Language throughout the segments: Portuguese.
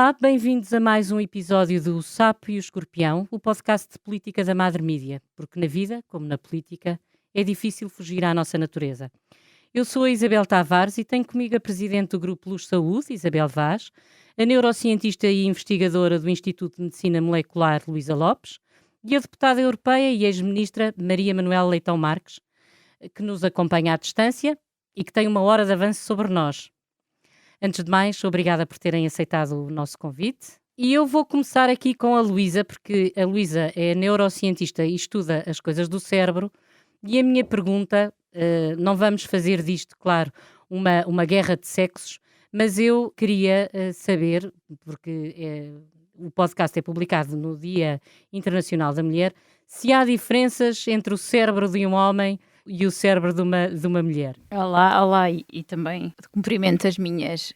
Olá, bem-vindos a mais um episódio do Sapo e o Escorpião, o podcast de política da Madre Mídia, porque na vida, como na política, é difícil fugir à nossa natureza. Eu sou a Isabel Tavares e tenho comigo a presidente do Grupo Luz Saúde, Isabel Vaz, a neurocientista e investigadora do Instituto de Medicina Molecular, Luísa Lopes, e a deputada europeia e ex-ministra Maria Manuela Leitão Marques, que nos acompanha à distância e que tem uma hora de avanço sobre nós. Antes de mais, obrigada por terem aceitado o nosso convite. E eu vou começar aqui com a Luísa, porque a Luísa é neurocientista e estuda as coisas do cérebro. E a minha pergunta, não vamos fazer disto, claro, uma guerra de sexos, mas eu queria saber, porque o podcast é publicado no Dia Internacional da Mulher, se há diferenças entre o cérebro de um homem e o cérebro de uma mulher. Olá, e também cumprimento as minhas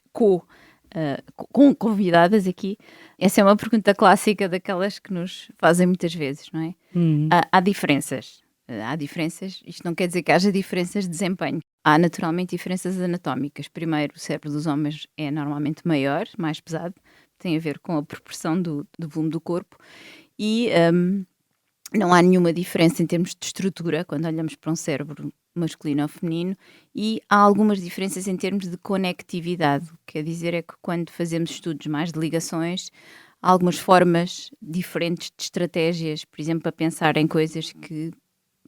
convidadas aqui. Essa é uma pergunta clássica daquelas que nos fazem muitas vezes, não é? Há diferenças. Há diferenças, isto não quer dizer que haja diferenças de desempenho. Há naturalmente diferenças anatómicas. Primeiro, o cérebro dos homens é normalmente maior, mais pesado, tem a ver com a proporção do volume do corpo e não há nenhuma diferença em termos de estrutura quando olhamos para um cérebro masculino ou feminino, e há algumas diferenças em termos de conectividade. O que quer dizer é que quando fazemos estudos mais de ligações, há algumas formas diferentes de estratégias, por exemplo, para pensar em coisas que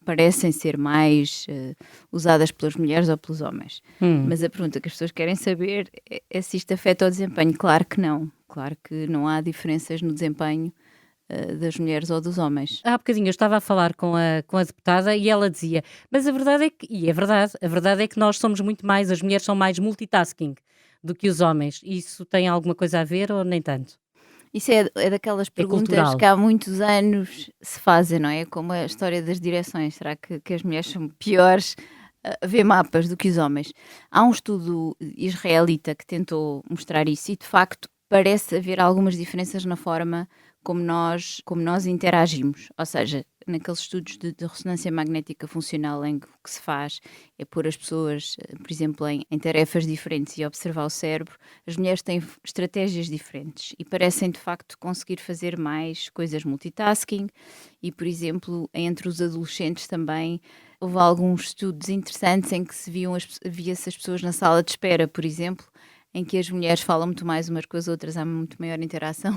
parecem ser mais usadas pelas mulheres ou pelos homens. Mas a pergunta que as pessoas querem saber é se isto afeta o desempenho. Claro que não. Claro que não há diferenças no desempenho das mulheres ou dos homens. Há bocadinho eu estava a falar com a deputada e ela dizia, mas a verdade é que, e é verdade, a verdade é que nós somos muito mais, as mulheres são mais multitasking do que os homens. Isso tem alguma coisa a ver ou nem tanto? Isso é daquelas perguntas cultural. que há muitos anos se fazem, não é? Como a história das direções. Será que as mulheres são piores a ver mapas do que os homens? Há um estudo israelita que tentou mostrar isso e, de facto, parece haver algumas diferenças na forma como nós interagimos. Ou seja, naqueles estudos de ressonância magnética funcional em que o que se faz é pôr as pessoas, por exemplo, em tarefas diferentes e observar o cérebro, as mulheres têm estratégias diferentes e parecem, de facto, conseguir fazer mais coisas multitasking e, por exemplo, entre os adolescentes também houve alguns estudos interessantes em que via-se as pessoas na sala de espera, por exemplo, em que as mulheres falam muito mais umas com as outras, há muito maior interação,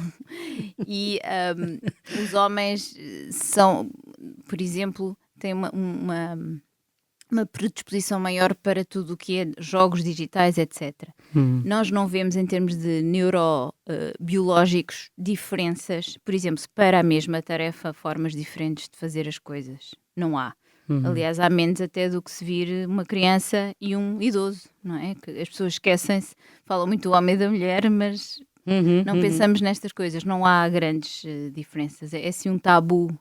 e os homens são, por exemplo, têm uma predisposição maior para tudo o que é jogos digitais, etc. Nós não vemos, em termos de neurobiológicos, diferenças, por exemplo, para a mesma tarefa, formas diferentes de fazer as coisas. Não há. Aliás, há menos até do que se vir uma criança e um idoso, não é? Que as pessoas esquecem-se, falam muito do homem e da mulher, mas não pensamos nestas coisas. Não há grandes diferenças. É assim um tabu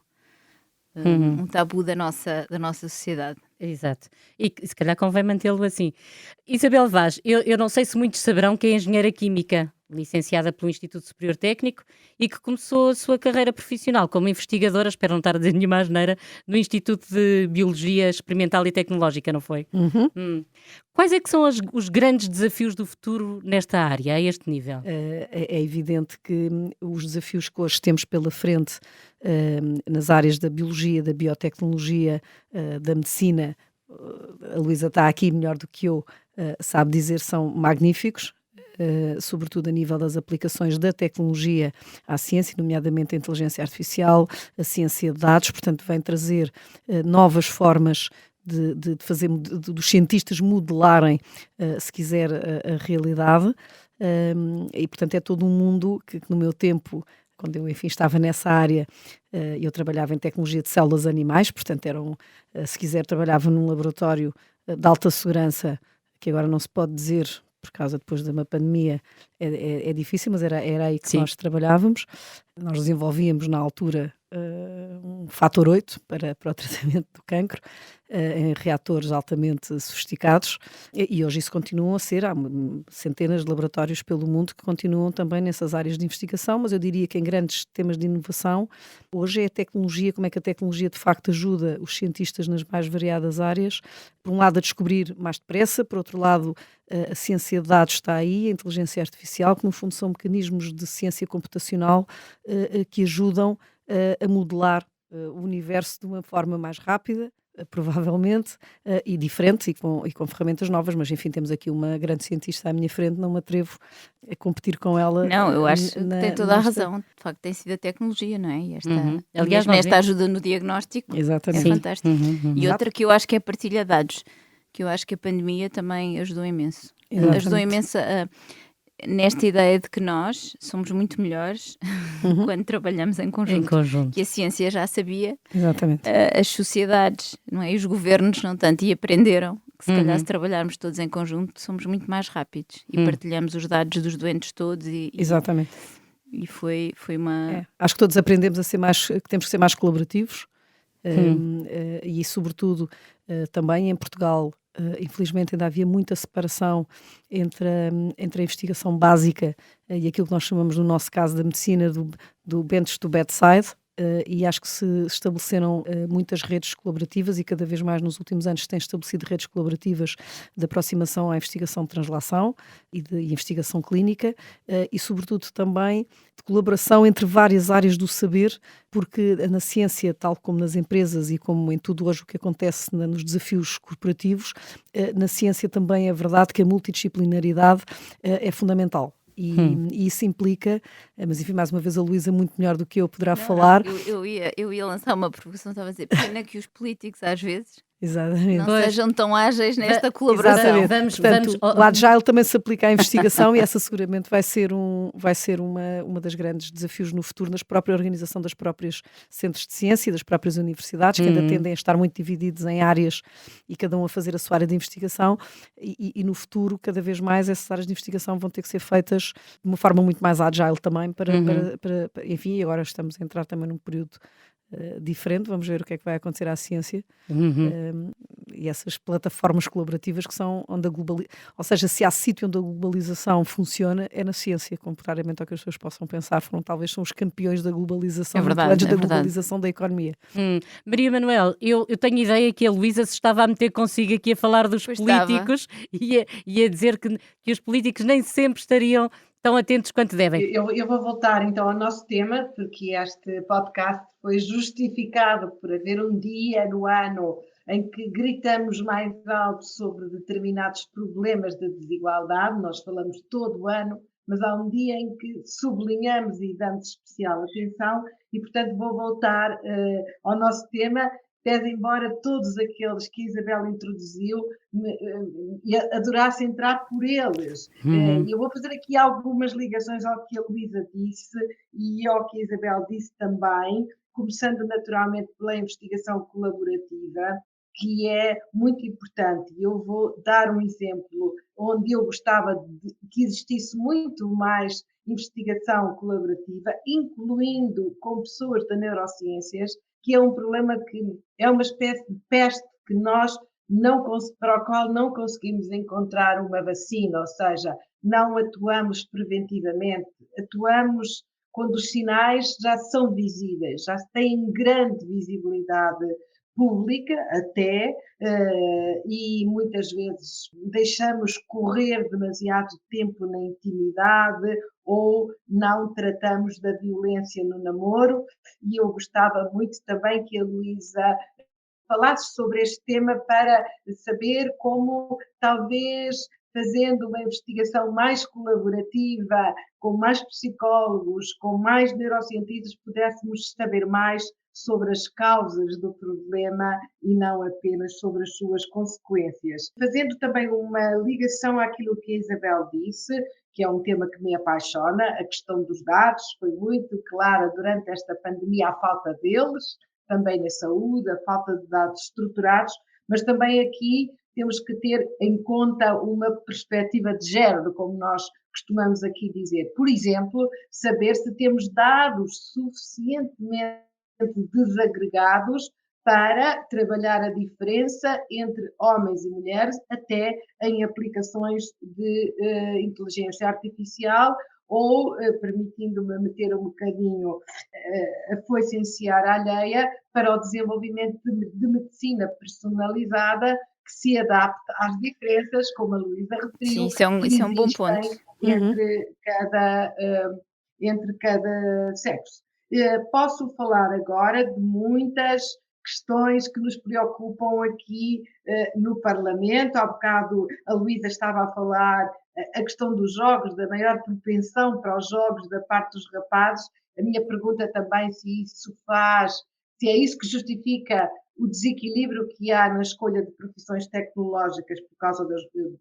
da nossa sociedade. Exato. E se calhar convém mantê-lo assim. Isabel Vaz, eu não sei se muitos saberão que é engenheira química, licenciada pelo Instituto Superior Técnico e que começou a sua carreira profissional como investigadora, espero não estar a dizer nenhuma asneira, no Instituto de Biologia Experimental e Tecnológica, não foi? Quais é que são os grandes desafios do futuro nesta área, a este nível? É evidente que os desafios que hoje temos pela frente nas áreas da biologia, da biotecnologia, da medicina, a Luísa está aqui melhor do que eu, sabe dizer, são magníficos. Sobretudo a nível das aplicações da tecnologia à ciência, nomeadamente a inteligência artificial, a ciência de dados, portanto vem trazer novas formas de fazer, dos cientistas modelarem, se quiser, a realidade, e portanto é todo um mundo que no meu tempo, quando eu enfim estava nessa área, eu trabalhava em tecnologia de células animais, portanto se quiser, trabalhava num laboratório de alta segurança, que agora não se pode dizer por causa depois de uma pandemia, é difícil, mas era aí que Sim. nós trabalhávamos. Nós desenvolvíamos na altura um fator 8 para o tratamento do cancro, em reatores altamente sofisticados, e hoje isso continuam a ser, há centenas de laboratórios pelo mundo que continuam também nessas áreas de investigação, mas eu diria que em grandes temas de inovação, hoje é a tecnologia, como é que a tecnologia de facto ajuda os cientistas nas mais variadas áreas, por um lado a descobrir mais depressa, por outro lado a ciência de dados está aí, a inteligência artificial, que no fundo são mecanismos de ciência computacional que ajudam a modelar o universo de uma forma mais rápida, provavelmente, e diferente, e com ferramentas novas, mas enfim, temos aqui uma grande cientista à minha frente, não me atrevo a competir com ela. Não, eu acho que tem toda a razão. De facto, tem sido a tecnologia, não é? E Aliás, mesmo esta ajuda no diagnóstico Exatamente. é fantástico. E Exato. outra que eu acho que é a partilha de dados, que eu acho que a pandemia também ajudou imenso. Exatamente. Ajudou imenso nesta ideia de que nós somos muito melhores quando trabalhamos em conjunto. Em conjunto. Que a ciência já sabia, Exatamente. as sociedades, não é? E os governos não tanto, e aprenderam que se calhar se trabalharmos todos em conjunto somos muito mais rápidos e partilhamos os dados dos doentes todos Exatamente. e foi uma... Acho que todos aprendemos que temos que ser mais colaborativos e sobretudo também em Portugal infelizmente ainda havia muita separação entre a investigação básica e aquilo que nós chamamos no nosso caso da medicina do bench to bedside, e acho que se estabeleceram muitas redes colaborativas e cada vez mais nos últimos anos se têm estabelecido redes colaborativas de aproximação à investigação de translação e de investigação clínica e sobretudo também de colaboração entre várias áreas do saber, porque na ciência, tal como nas empresas e como em tudo hoje o que acontece nos desafios corporativos, na ciência também é verdade que a multidisciplinaridade é fundamental. E isso implica, mas enfim, mais uma vez a Luísa muito melhor do que eu poderá falar. Eu ia lançar uma provocação, estava a dizer, pena que os políticos às vezes Exatamente. não sejam tão ágeis nesta colaboração. Portanto, o Agile também se aplica à investigação e essa seguramente vai ser uma das grandes desafios no futuro na própria organização das próprias centros de ciência e das próprias universidades, que ainda tendem a estar muito divididos em áreas e cada um a fazer a sua área de investigação e no futuro, cada vez mais, essas áreas de investigação vão ter que ser feitas de uma forma muito mais Agile também enfim, agora estamos a entrar também num período diferente, vamos ver o que é que vai acontecer à ciência e essas plataformas colaborativas que são onde ou seja, se há sítio onde a globalização funciona é na ciência, contrariamente ao que as pessoas possam pensar, talvez são os campeões da globalização, antes da globalização da economia. Maria Manuel, eu tenho ideia que a Luísa se estava a meter consigo aqui a falar dos políticos e a dizer que os políticos nem sempre estariam tão atentos quanto devem. Eu vou voltar então ao nosso tema, porque este podcast foi justificado por haver um dia no ano em que gritamos mais alto sobre determinados problemas de desigualdade. Nós falamos todo o ano, mas há um dia em que sublinhamos e damos especial atenção e, portanto, vou voltar ao nosso tema, pese embora todos aqueles que a Isabel introduziu adorasse entrar por eles. Eu vou fazer aqui algumas ligações ao que a Luísa disse e ao que a Isabel disse também, começando naturalmente pela investigação colaborativa, que é muito importante. Eu vou dar um exemplo onde eu gostava que existisse muito mais investigação colaborativa, incluindo com pessoas da neurociências, que é um problema que é uma espécie de peste que nós para o qual não conseguimos encontrar uma vacina, ou seja, não atuamos preventivamente, atuamos quando os sinais já são visíveis, já têm grande visibilidade pública até, e muitas vezes deixamos correr demasiado tempo na intimidade ou não tratamos da violência no namoro, e eu gostava muito também que a Luísa falasse sobre este tema para saber como talvez fazendo uma investigação mais colaborativa, com mais psicólogos, com mais neurocientistas, pudéssemos saber mais sobre as causas do problema e não apenas sobre as suas consequências. Fazendo também uma ligação àquilo que a Isabel disse, que é um tema que me apaixona, a questão dos dados, foi muito clara durante esta pandemia a falta deles, também na saúde, a falta de dados estruturados, mas também aqui temos que ter em conta uma perspectiva de género, como nós costumamos aqui dizer. Por exemplo, saber se temos dados suficientemente desagregados para trabalhar a diferença entre homens e mulheres, até em aplicações de inteligência artificial ou, permitindo-me meter um bocadinho a foice em seara alheia, para o desenvolvimento de medicina personalizada que se adapte às diferenças, como a Luísa Sim, referiu, isso é um bom existem ponto. entre cada sexo. Posso falar agora de muitas questões que nos preocupam aqui no Parlamento. Há bocado a Luísa estava a falar a questão dos jogos, da maior propensão para os jogos da parte dos rapazes. A minha pergunta também se é isso que justifica o desequilíbrio que há na escolha de profissões tecnológicas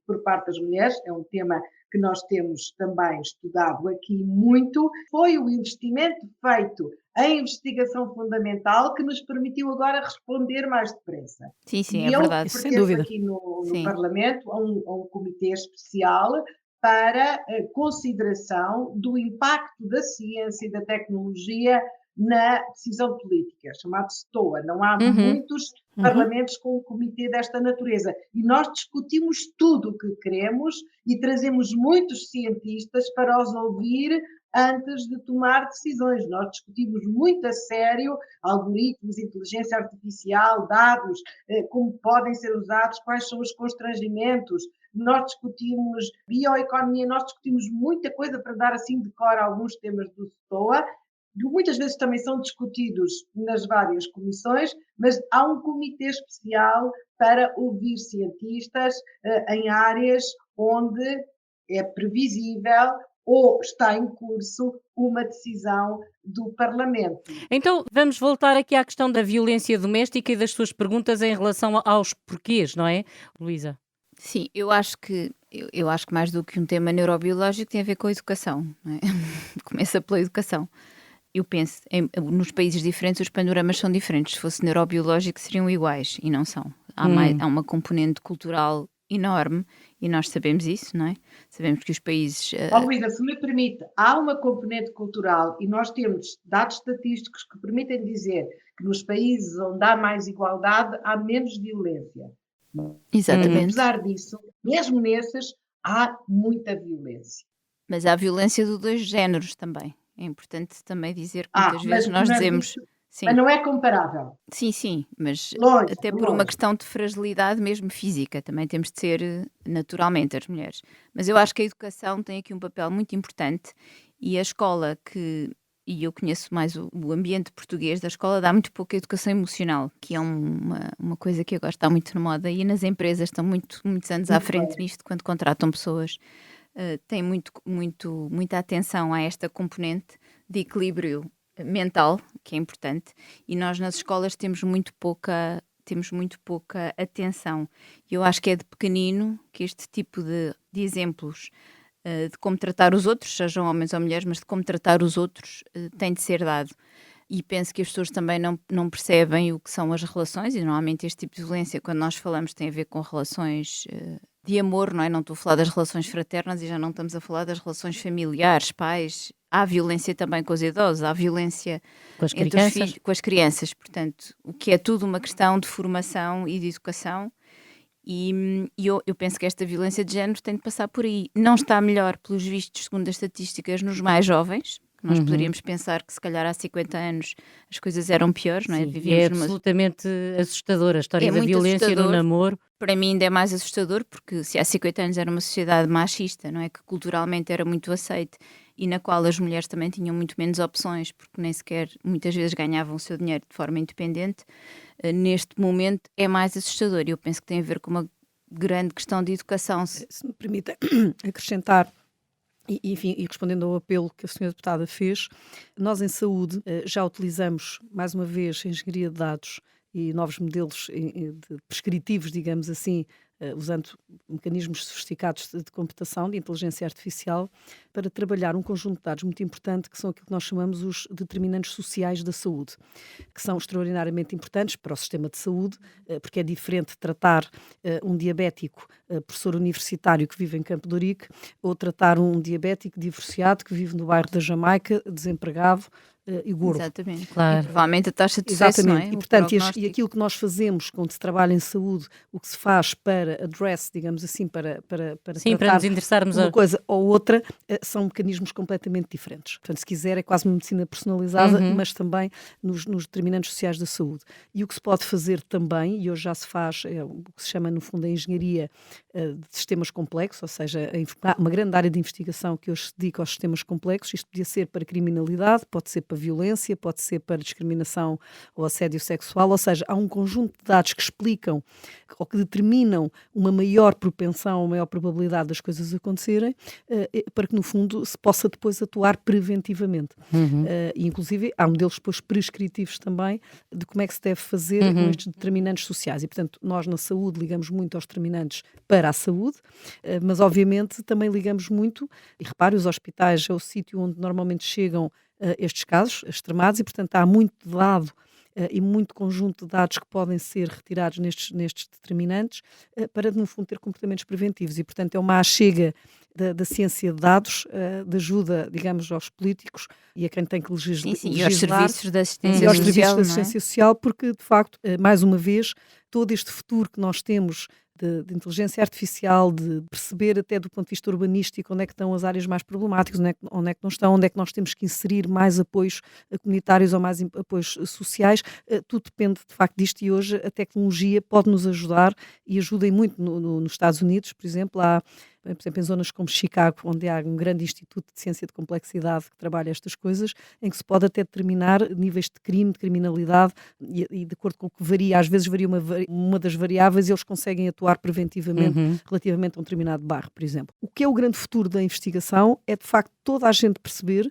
por parte das mulheres. É um tema que nós temos também estudado aqui muito. Foi o investimento feito em investigação fundamental que nos permitiu agora responder mais depressa. Sim, é E eu verdade. Isso sem pertenço dúvida. aqui no Sim. Parlamento a um comitê especial para a consideração do impacto da ciência e da tecnologia na decisão política, chamado STOA. Não há muitos parlamentos com um comitê desta natureza. E nós discutimos tudo o que queremos e trazemos muitos cientistas para os ouvir antes de tomar decisões. Nós discutimos muito a sério algoritmos, inteligência artificial, dados, como podem ser usados, quais são os constrangimentos. Nós discutimos bioeconomia, nós discutimos muita coisa para dar assim de cor a alguns temas do STOA, que muitas vezes também são discutidos nas várias comissões, mas há um comitê especial para ouvir cientistas em áreas onde é previsível ou está em curso uma decisão do Parlamento. Então, vamos voltar aqui à questão da violência doméstica e das suas perguntas em relação aos porquês, não é, Luísa? Sim, eu acho que mais do que um tema neurobiológico tem a ver com a educação, não é? Começa pela educação. Eu penso, nos países diferentes os panoramas são diferentes. Se fosse neurobiológico seriam iguais e não são. Há uma componente cultural enorme e nós sabemos isso, não é? Sabemos que os países... Luísa, se me permite, há uma componente cultural e nós temos dados estatísticos que permitem dizer que nos países onde há mais igualdade há menos violência. Exatamente. Apesar disso, mesmo nesses, há muita violência. Mas há violência de dois géneros também. É importante também dizer que muitas vezes nós dizemos... Mas não é comparável. Sim, mas longe, até por uma questão de fragilidade mesmo física, também temos de ser naturalmente as mulheres. Mas eu acho que a educação tem aqui um papel muito importante e a escola e eu conheço mais o ambiente português da escola, dá muito pouca educação emocional, que é uma coisa que agora está muito na moda e nas empresas estão muitos anos à frente nisto, quando contratam pessoas. Tem muita atenção a esta componente de equilíbrio mental, que é importante, e nós nas escolas temos muito pouca atenção. Eu acho que é de pequenino que este tipo de exemplos de como tratar os outros, sejam homens ou mulheres, mas de como tratar os outros tem de ser dado. E penso que as pessoas também não percebem o que são as relações, e normalmente este tipo de violência, quando nós falamos, tem a ver com relações de amor, não é? Não estou a falar das relações fraternas e já não estamos a falar das relações familiares, pais. Há violência também com os idosos, há violência entre os filhos, com as crianças. Portanto, o que é tudo uma questão de formação e de educação. E eu penso que esta violência de género tem de passar por aí. Não está melhor, pelos vistos, segundo as estatísticas, nos mais jovens. Nós poderíamos pensar que se calhar há 50 anos as coisas eram piores, não é? Sim, é absolutamente assustadora a história da violência no namoro. Para mim ainda é mais assustador, porque se há 50 anos era uma sociedade machista, não é? Que culturalmente era muito aceite e na qual as mulheres também tinham muito menos opções, porque nem sequer muitas vezes ganhavam o seu dinheiro de forma independente. Neste momento é mais assustador e eu penso que tem a ver com uma grande questão de educação. Se me permite acrescentar, e respondendo ao apelo que a senhora deputada fez, nós em saúde já utilizamos, mais uma vez, a engenharia de dados e novos modelos prescritivos, digamos assim, usando mecanismos sofisticados de computação, de inteligência artificial, para trabalhar um conjunto de dados muito importante, que são aquilo que nós chamamos os determinantes sociais da saúde, que são extraordinariamente importantes para o sistema de saúde, porque é diferente tratar um diabético, professor universitário que vive em Campo de Ourique, ou tratar um diabético divorciado que vive no bairro da Jamaica, desempregado, e gordo. Exatamente. Claro. E provavelmente a taxa de sucesso, não é? Exatamente, e O portanto, prognóstico. e aquilo que nós fazemos quando se trabalha em saúde, o que se faz para address, digamos assim, para Sim, para tratar nos interessarmos uma coisa ou outra, são mecanismos completamente diferentes. Portanto, se quiser, é quase uma medicina personalizada, mas também nos determinantes sociais da saúde. E o que se pode fazer também, e hoje já se faz, o que se chama no fundo a engenharia de sistemas complexos, ou seja, uma grande área de investigação que hoje se dedica aos sistemas complexos. Isto podia ser para criminalidade, pode ser para violência, pode ser para discriminação ou assédio sexual, ou seja, há um conjunto de dados que explicam ou que determinam uma maior propensão, uma maior probabilidade das coisas acontecerem, para que no fundo se possa depois atuar preventivamente. E inclusive há modelos depois prescritivos também de como é que se deve fazer com estes determinantes sociais. E portanto nós na saúde ligamos muito aos determinantes para a saúde, mas obviamente também ligamos muito, e repare, os hospitais é o sítio onde normalmente chegam estes casos extremados, e portanto há muito dado e muito conjunto de dados que podem ser retirados nestes determinantes para, no fundo, ter comportamentos preventivos. E, portanto, é uma achega da ciência de dados, de ajuda, digamos, aos políticos e a quem tem que Sim, sim, e legislar. aos serviços de assistência E aos serviços social, de não é? assistência social, porque, de facto, mais uma vez, todo este futuro que nós temos de inteligência artificial, de perceber até do ponto de vista urbanístico onde é que estão as áreas mais problemáticas, onde é que não estão, onde é que nós temos que inserir mais apoios comunitários ou mais apoios sociais, tudo depende de facto disto, e hoje a tecnologia pode nos ajudar e ajuda muito nos Estados Unidos, por exemplo, por exemplo, em zonas como Chicago, onde há um grande instituto de ciência de complexidade que trabalha estas coisas, em que se pode até determinar níveis de crime, de criminalidade, e de acordo com o que varia, às vezes varia uma das variáveis, e eles conseguem atuar preventivamente relativamente a um determinado bairro, por exemplo. O que é o grande futuro da investigação é, de facto, toda a gente perceber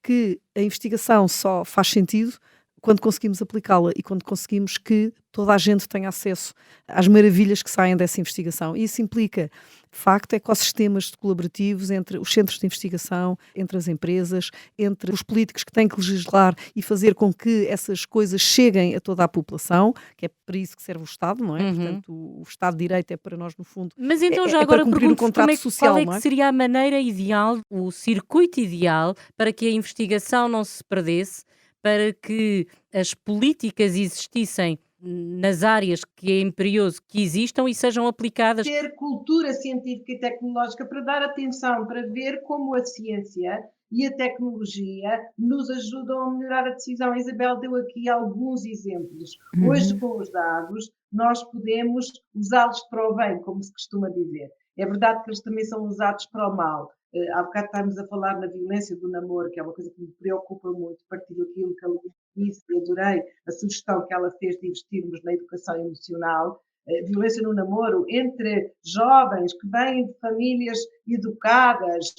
que a investigação só faz sentido quando conseguimos aplicá-la e quando conseguimos que toda a gente tenha acesso às maravilhas que saem dessa investigação. E isso implica, de facto, ecossistemas colaborativos entre os centros de investigação, entre as empresas, entre os políticos que têm que legislar e fazer com que essas coisas cheguem a toda a população, que é para isso que serve o Estado, não é? Portanto, o Estado de Direito é para nós, no fundo, Mas então já para agora cumprir o pergunto-vos contrato social, qual é não que é? seria a maneira ideal, o circuito ideal para que a investigação não se perdesse, para que as políticas existissem nas áreas que é imperioso que existam e sejam aplicadas. Ter cultura científica e tecnológica para dar atenção, para ver como a ciência e a tecnologia nos ajudam a melhorar a decisão. A Isabel deu aqui alguns exemplos. Hoje, com os dados, nós podemos usá-los para o bem, como se costuma dizer. É verdade que eles também são usados para o mal. Há bocado estávamos a falar na violência do namoro, que é uma coisa que me preocupa muito. Partilho aquilo que ela disse e adorei a sugestão que ela fez de investirmos na educação emocional. Violência no namoro entre jovens que vêm de famílias educadas,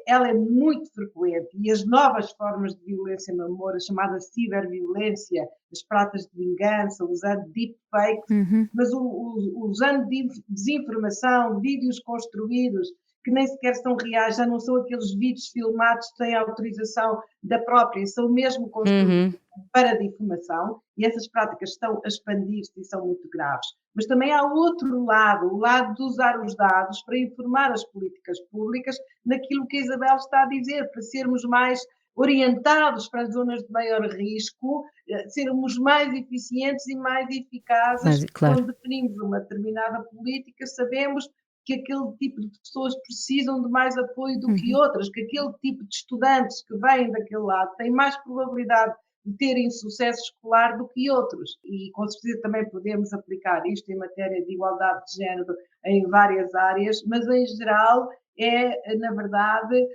ela é muito frequente, e as novas formas de violência no namoro, a chamada ciberviolência, as pratas de vingança, usando deepfakes, mas usando desinformação, vídeos construídos que nem sequer são reais, já não são aqueles vídeos filmados sem autorização da própria, são mesmo construídos para difamação, e essas práticas estão a expandir-se e são muito graves. Mas também há outro lado, o lado de usar os dados para informar as políticas públicas naquilo que a Isabel está a dizer, para sermos mais orientados para as zonas de maior risco, sermos mais eficientes e mais eficazes. Claro. Quando definimos uma determinada política, sabemos que aquele tipo de pessoas precisam de mais apoio do que outras, que aquele tipo de estudantes que vêm daquele lado têm mais probabilidade de terem sucesso escolar do que outros. E com certeza também podemos aplicar isto em matéria de igualdade de género em várias áreas, mas em geral é, na verdade,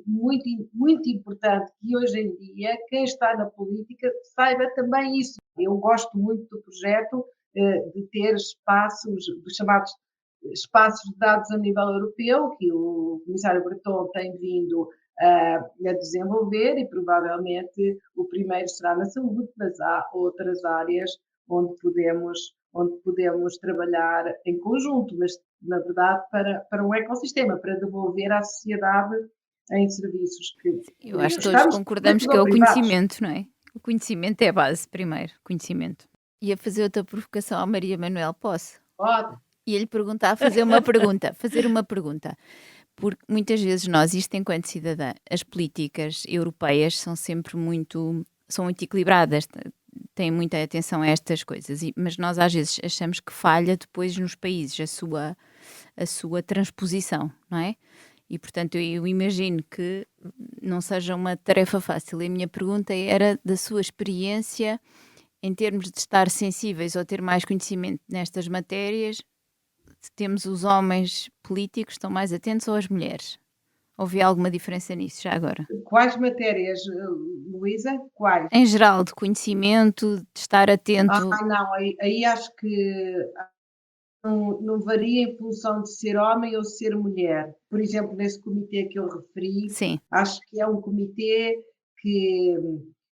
muito, muito importante que hoje em dia quem está na política saiba também isso. Eu gosto muito do projeto de ter espaços, dos chamados espaços de dados a nível europeu, que o comissário Breton tem vindo a desenvolver, e provavelmente o primeiro será na saúde, mas há outras áreas onde podemos trabalhar em conjunto, mas na verdade para um ecossistema, para devolver à sociedade em serviços que... Eu acho que todos concordamos que é o conhecimento, não é? O conhecimento é a base, primeiro, conhecimento. Ia fazer outra provocação à Maria Manuel, posso? Pode. E ele perguntar, fazer uma pergunta. Porque muitas vezes nós, isto enquanto cidadã, as políticas europeias são sempre são muito equilibradas, têm muita atenção a estas coisas, mas nós às vezes achamos que falha depois nos países a sua transposição, não é? E portanto eu imagino que não seja uma tarefa fácil. E a minha pergunta era da sua experiência em termos de estar sensíveis ou ter mais conhecimento nestas matérias. Temos os homens políticos que estão mais atentos ou as mulheres? Houve alguma diferença nisso já agora? Quais matérias, Luísa? Quais? Em geral, de conhecimento, de estar atento. Não, aí acho que não varia em função de ser homem ou ser mulher. Por exemplo, nesse comitê que eu referi, Sim, acho que é um comitê que,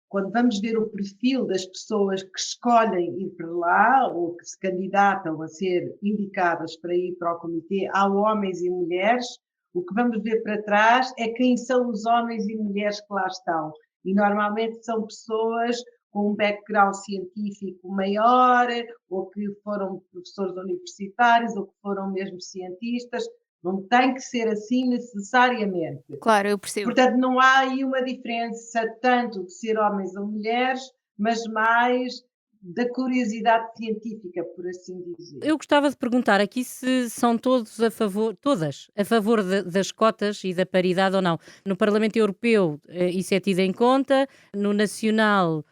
quando vamos ver o perfil das pessoas que escolhem ir para lá ou que se candidatam a ser indicadas para ir para o comitê, há homens e mulheres. O que vamos ver para trás é quem são os homens e mulheres que lá estão. E normalmente são pessoas com um background científico maior, ou que foram professores universitários, ou que foram mesmo cientistas. Não tem que ser assim necessariamente. claro, eu percebo. Portanto, não há aí uma diferença tanto de ser homens ou mulheres, mas mais da curiosidade científica, por assim dizer. Eu gostava de perguntar aqui se são todas a favor das cotas e da paridade ou não. No Parlamento Europeu, isso é tido em conta, no nacional,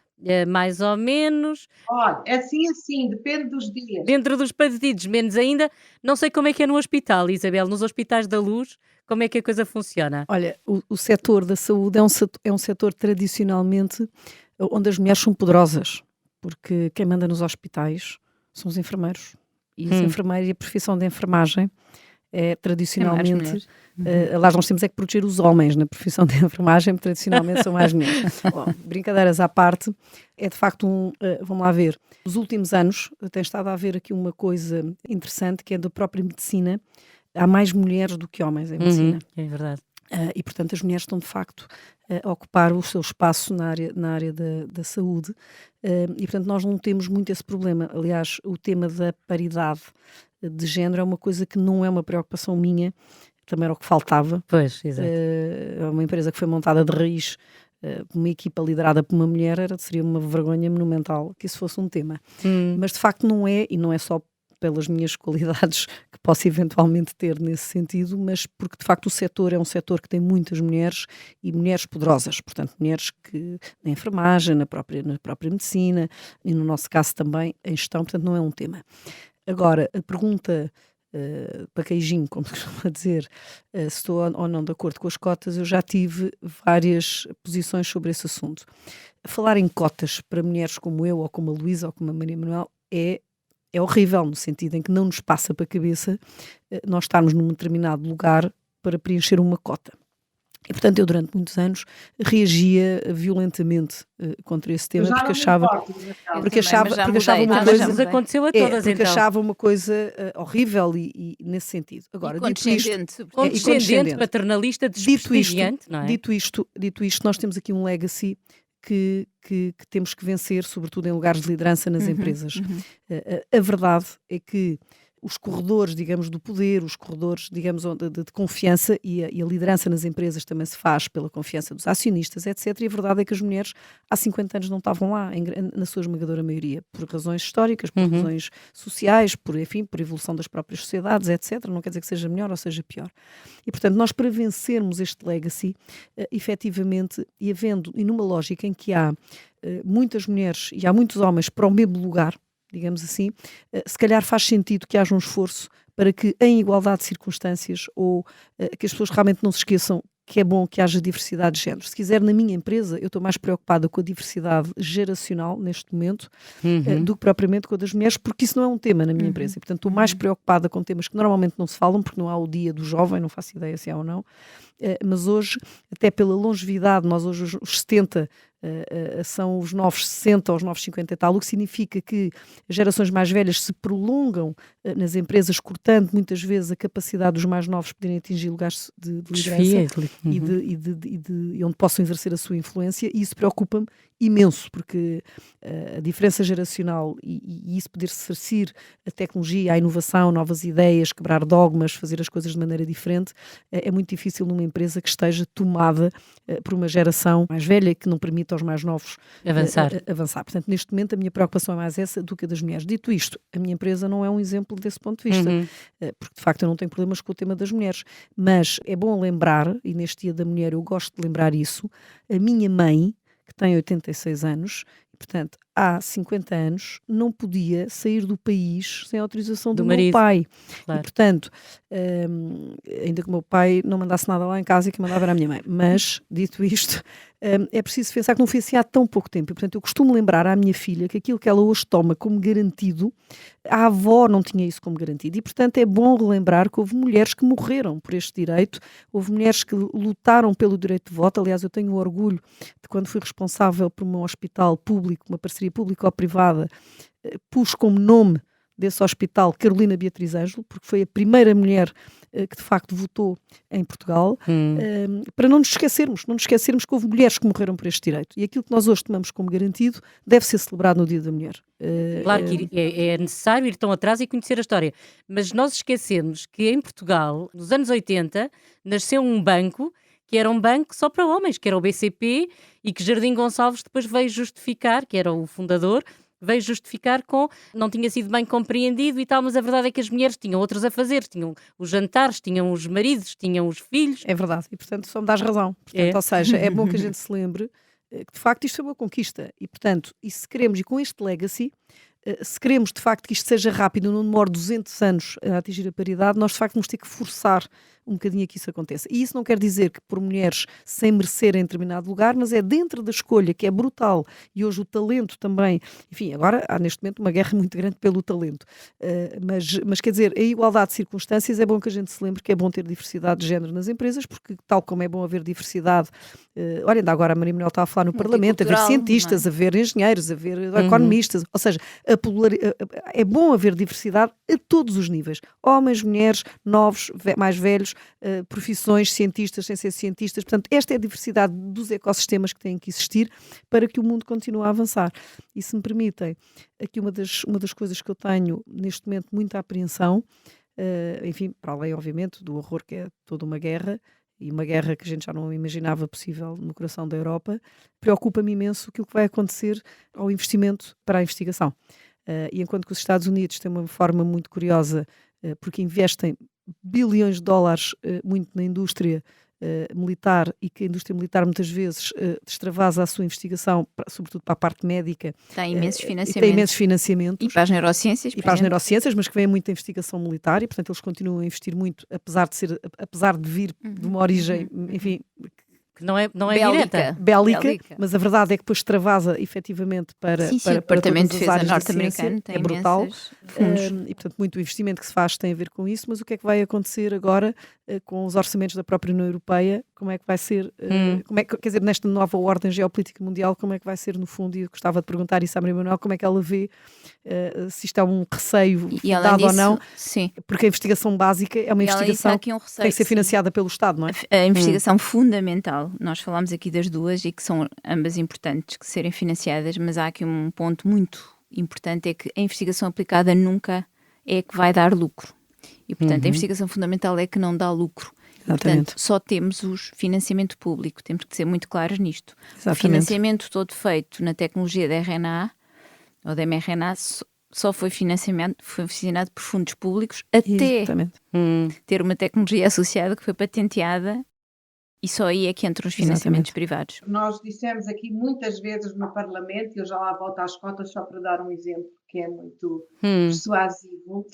mais ou menos, Olha, é assim, depende dos dias. dentro dos partidos, menos ainda. Não sei como é que é no hospital, Isabel, nos hospitais da Luz, como é que a coisa funciona? Olha, o setor da saúde é um setor tradicionalmente onde as mulheres são poderosas, porque quem manda nos hospitais são os enfermeiros. E os enfermeiros e a profissão de enfermagem é tradicionalmente. Aliás, nós temos é que proteger os homens na profissão de enfermagem, porque tradicionalmente são mais mulheres. Bom, brincadeiras à parte, é de facto vamos lá ver, nos últimos anos tem estado a haver aqui uma coisa interessante que é da própria medicina. Há mais mulheres do que homens em medicina. É verdade. E, portanto, as mulheres estão, de facto, a ocupar o seu espaço na área da saúde. E, portanto, nós não temos muito esse problema. Aliás, o tema da paridade de género é uma coisa que não é uma preocupação minha, também era o que faltava. Pois, exato. É uma empresa que foi montada de raiz, uma equipa liderada por uma mulher, seria uma vergonha monumental que isso fosse um tema. Mas, de facto, não é, e não é só pelas minhas qualidades que posso eventualmente ter nesse sentido, mas porque de facto o setor é um setor que tem muitas mulheres e mulheres poderosas, portanto mulheres que na enfermagem, na própria medicina e no nosso caso também em gestão, portanto não é um tema. Agora, a pergunta para queijinho, como se costuma dizer, se estou ou não de acordo com as cotas, eu já tive várias posições sobre esse assunto. Falar em cotas para mulheres como eu, ou como a Luísa, ou como a Maria Manuel, é horrível, no sentido em que não nos passa para a cabeça nós estarmos num determinado lugar para preencher uma cota. E, portanto, eu durante muitos anos reagia violentamente contra esse tema, porque achava uma coisa... Mas aconteceu a todas, porque então. achava uma coisa horrível e nesse sentido. Agora, Condescendente, paternalista, desprestigiante, não é? Dito isto, nós temos aqui um legacy que temos que vencer, sobretudo em lugares de liderança nas empresas. A verdade é que os corredores, digamos, do poder, os corredores, digamos, de confiança e a liderança nas empresas também se faz pela confiança dos acionistas, etc. E a verdade é que as mulheres há 50 anos não estavam lá, na sua esmagadora maioria, por razões históricas, por razões sociais, por evolução das próprias sociedades, etc. Não quer dizer que seja melhor ou seja pior. E, portanto, nós para vencermos este legacy, efetivamente, e numa lógica em que há muitas mulheres e há muitos homens para o mesmo lugar, digamos assim, se calhar faz sentido que haja um esforço para que, em igualdade de circunstâncias, ou que as pessoas realmente não se esqueçam que é bom que haja diversidade de género. Se quiser, na minha empresa, eu estou mais preocupada com a diversidade geracional, neste momento, do que propriamente com a das mulheres, porque isso não é um tema na minha empresa. E, portanto, estou mais preocupada com temas que normalmente não se falam, porque não há o dia do jovem, não faço ideia se há ou não. Mas hoje, até pela longevidade, nós hoje os 70 são os novos 60 ou os novos 50 e tal, o que significa que as gerações mais velhas se prolongam nas empresas, cortando muitas vezes a capacidade dos mais novos poderem atingir lugares de liderança e onde possam exercer a sua influência, e isso preocupa-me imenso, porque a diferença geracional e isso poder servir a tecnologia, a inovação, novas ideias, quebrar dogmas, fazer as coisas de maneira diferente, é muito difícil numa empresa que esteja tomada por uma geração mais velha que não permite aos mais novos avançar. Portanto, neste momento a minha preocupação é mais essa do que a das mulheres. Dito isto, a minha empresa não é um exemplo desse ponto de vista, porque de facto eu não tenho problemas com o tema das mulheres, mas é bom lembrar, e neste Dia da Mulher eu gosto de lembrar isso, a minha mãe, que tem 86 anos, e, portanto, há 50 anos, não podia sair do país sem autorização do meu pai. Claro. E, portanto, ainda que o meu pai não mandasse nada lá em casa e que mandava era a minha mãe. Mas, dito isto, é preciso pensar que não foi assim há tão pouco tempo. E, portanto, eu costumo lembrar à minha filha que aquilo que ela hoje toma como garantido, a avó não tinha isso como garantido. E, portanto, é bom relembrar que houve mulheres que morreram por este direito, houve mulheres que lutaram pelo direito de voto. Aliás, eu tenho orgulho de quando fui responsável por um hospital público, uma parceria pública ou privada, pus como nome desse hospital Carolina Beatriz Ângelo, porque foi a primeira mulher que de facto votou em Portugal, para não nos esquecermos que houve mulheres que morreram por este direito. E aquilo que nós hoje tomamos como garantido deve ser celebrado no Dia da Mulher. Claro que é necessário ir tão atrás e conhecer a história, mas nós esquecemos que em Portugal, nos anos 80, nasceu um banco que era um banco só para homens, que era o BCP, e que Jardim Gonçalves depois veio justificar, que era o fundador, veio justificar com não tinha sido bem compreendido e tal, mas a verdade é que as mulheres tinham outros a fazer, tinham os jantares, tinham os maridos, tinham os filhos. É verdade, e portanto só me dás razão. Portanto, ou seja, é bom que a gente se lembre que de facto isto foi uma conquista e portanto, e se queremos, e com este legacy, se queremos de facto que isto seja rápido, não demore 200 anos a atingir a paridade, nós de facto vamos ter que forçar um bocadinho a que isso aconteça. E isso não quer dizer que por mulheres sem merecerem determinado lugar, mas é dentro da escolha, que é brutal, e hoje o talento também, enfim, agora há neste momento uma guerra muito grande pelo talento, mas quer dizer, a igualdade de circunstâncias é bom que a gente se lembre que é bom ter diversidade de género nas empresas, porque tal como é bom haver diversidade, olha, ainda agora a Maria Manuel estava a falar no Parlamento, haver cientistas, haver engenheiros, haver economistas, ou seja, é bom haver diversidade a todos os níveis, homens, mulheres, novos, mais velhos, profissões, cientistas, sem ser cientistas. Portanto, esta é a diversidade dos ecossistemas que têm que existir para que o mundo continue a avançar. E se me permitem, aqui uma das coisas que eu tenho neste momento muita apreensão, enfim, para além, obviamente, do horror que é toda uma guerra, e uma guerra que a gente já não imaginava possível no coração da Europa, preocupa-me imenso aquilo que vai acontecer ao investimento para a investigação. E enquanto que os Estados Unidos têm uma forma muito curiosa, porque investem bilhões de dólares muito na indústria militar, e que a indústria militar muitas vezes extravasa a sua investigação, sobretudo para a parte médica. Tem imensos financiamentos. E para as neurociências. E para as neurociências, mas que vem muita investigação militar e, portanto, eles continuam a investir muito, apesar de vir de uma origem, enfim, que não é bélica, bélica, mas a verdade é que depois extravasa efetivamente para o Departamento de Defesa norte-americano é brutal, e portanto muito investimento que se faz tem a ver com isso, mas o que é que vai acontecer agora com os orçamentos da própria União Europeia? Como é que vai ser, quer dizer, nesta nova ordem geopolítica mundial, como é que vai ser no fundo? E eu gostava de perguntar isso à Maria Manuel, como é que ela vê, se isto é um receio dado ou não, sim. Porque a investigação básica é uma investigação que tem que ser financiada pelo Estado, não é? A investigação fundamental, nós falámos aqui das duas e que são ambas importantes que serem financiadas, mas há aqui um ponto muito importante, é que a investigação aplicada nunca é que vai dar lucro. E, portanto, a investigação fundamental é que não dá lucro. Portanto, só temos o financiamento público, temos que ser muito claros nisto. Exatamente. O financiamento todo feito na tecnologia da RNA ou da mRNA só foi financiado por fundos públicos até ter uma tecnologia associada que foi patenteada, e só aí é que entram os financiamentos privados. Nós dissemos aqui muitas vezes no Parlamento, e eu já lá volto às cotas só para dar um exemplo que é muito persuasivo,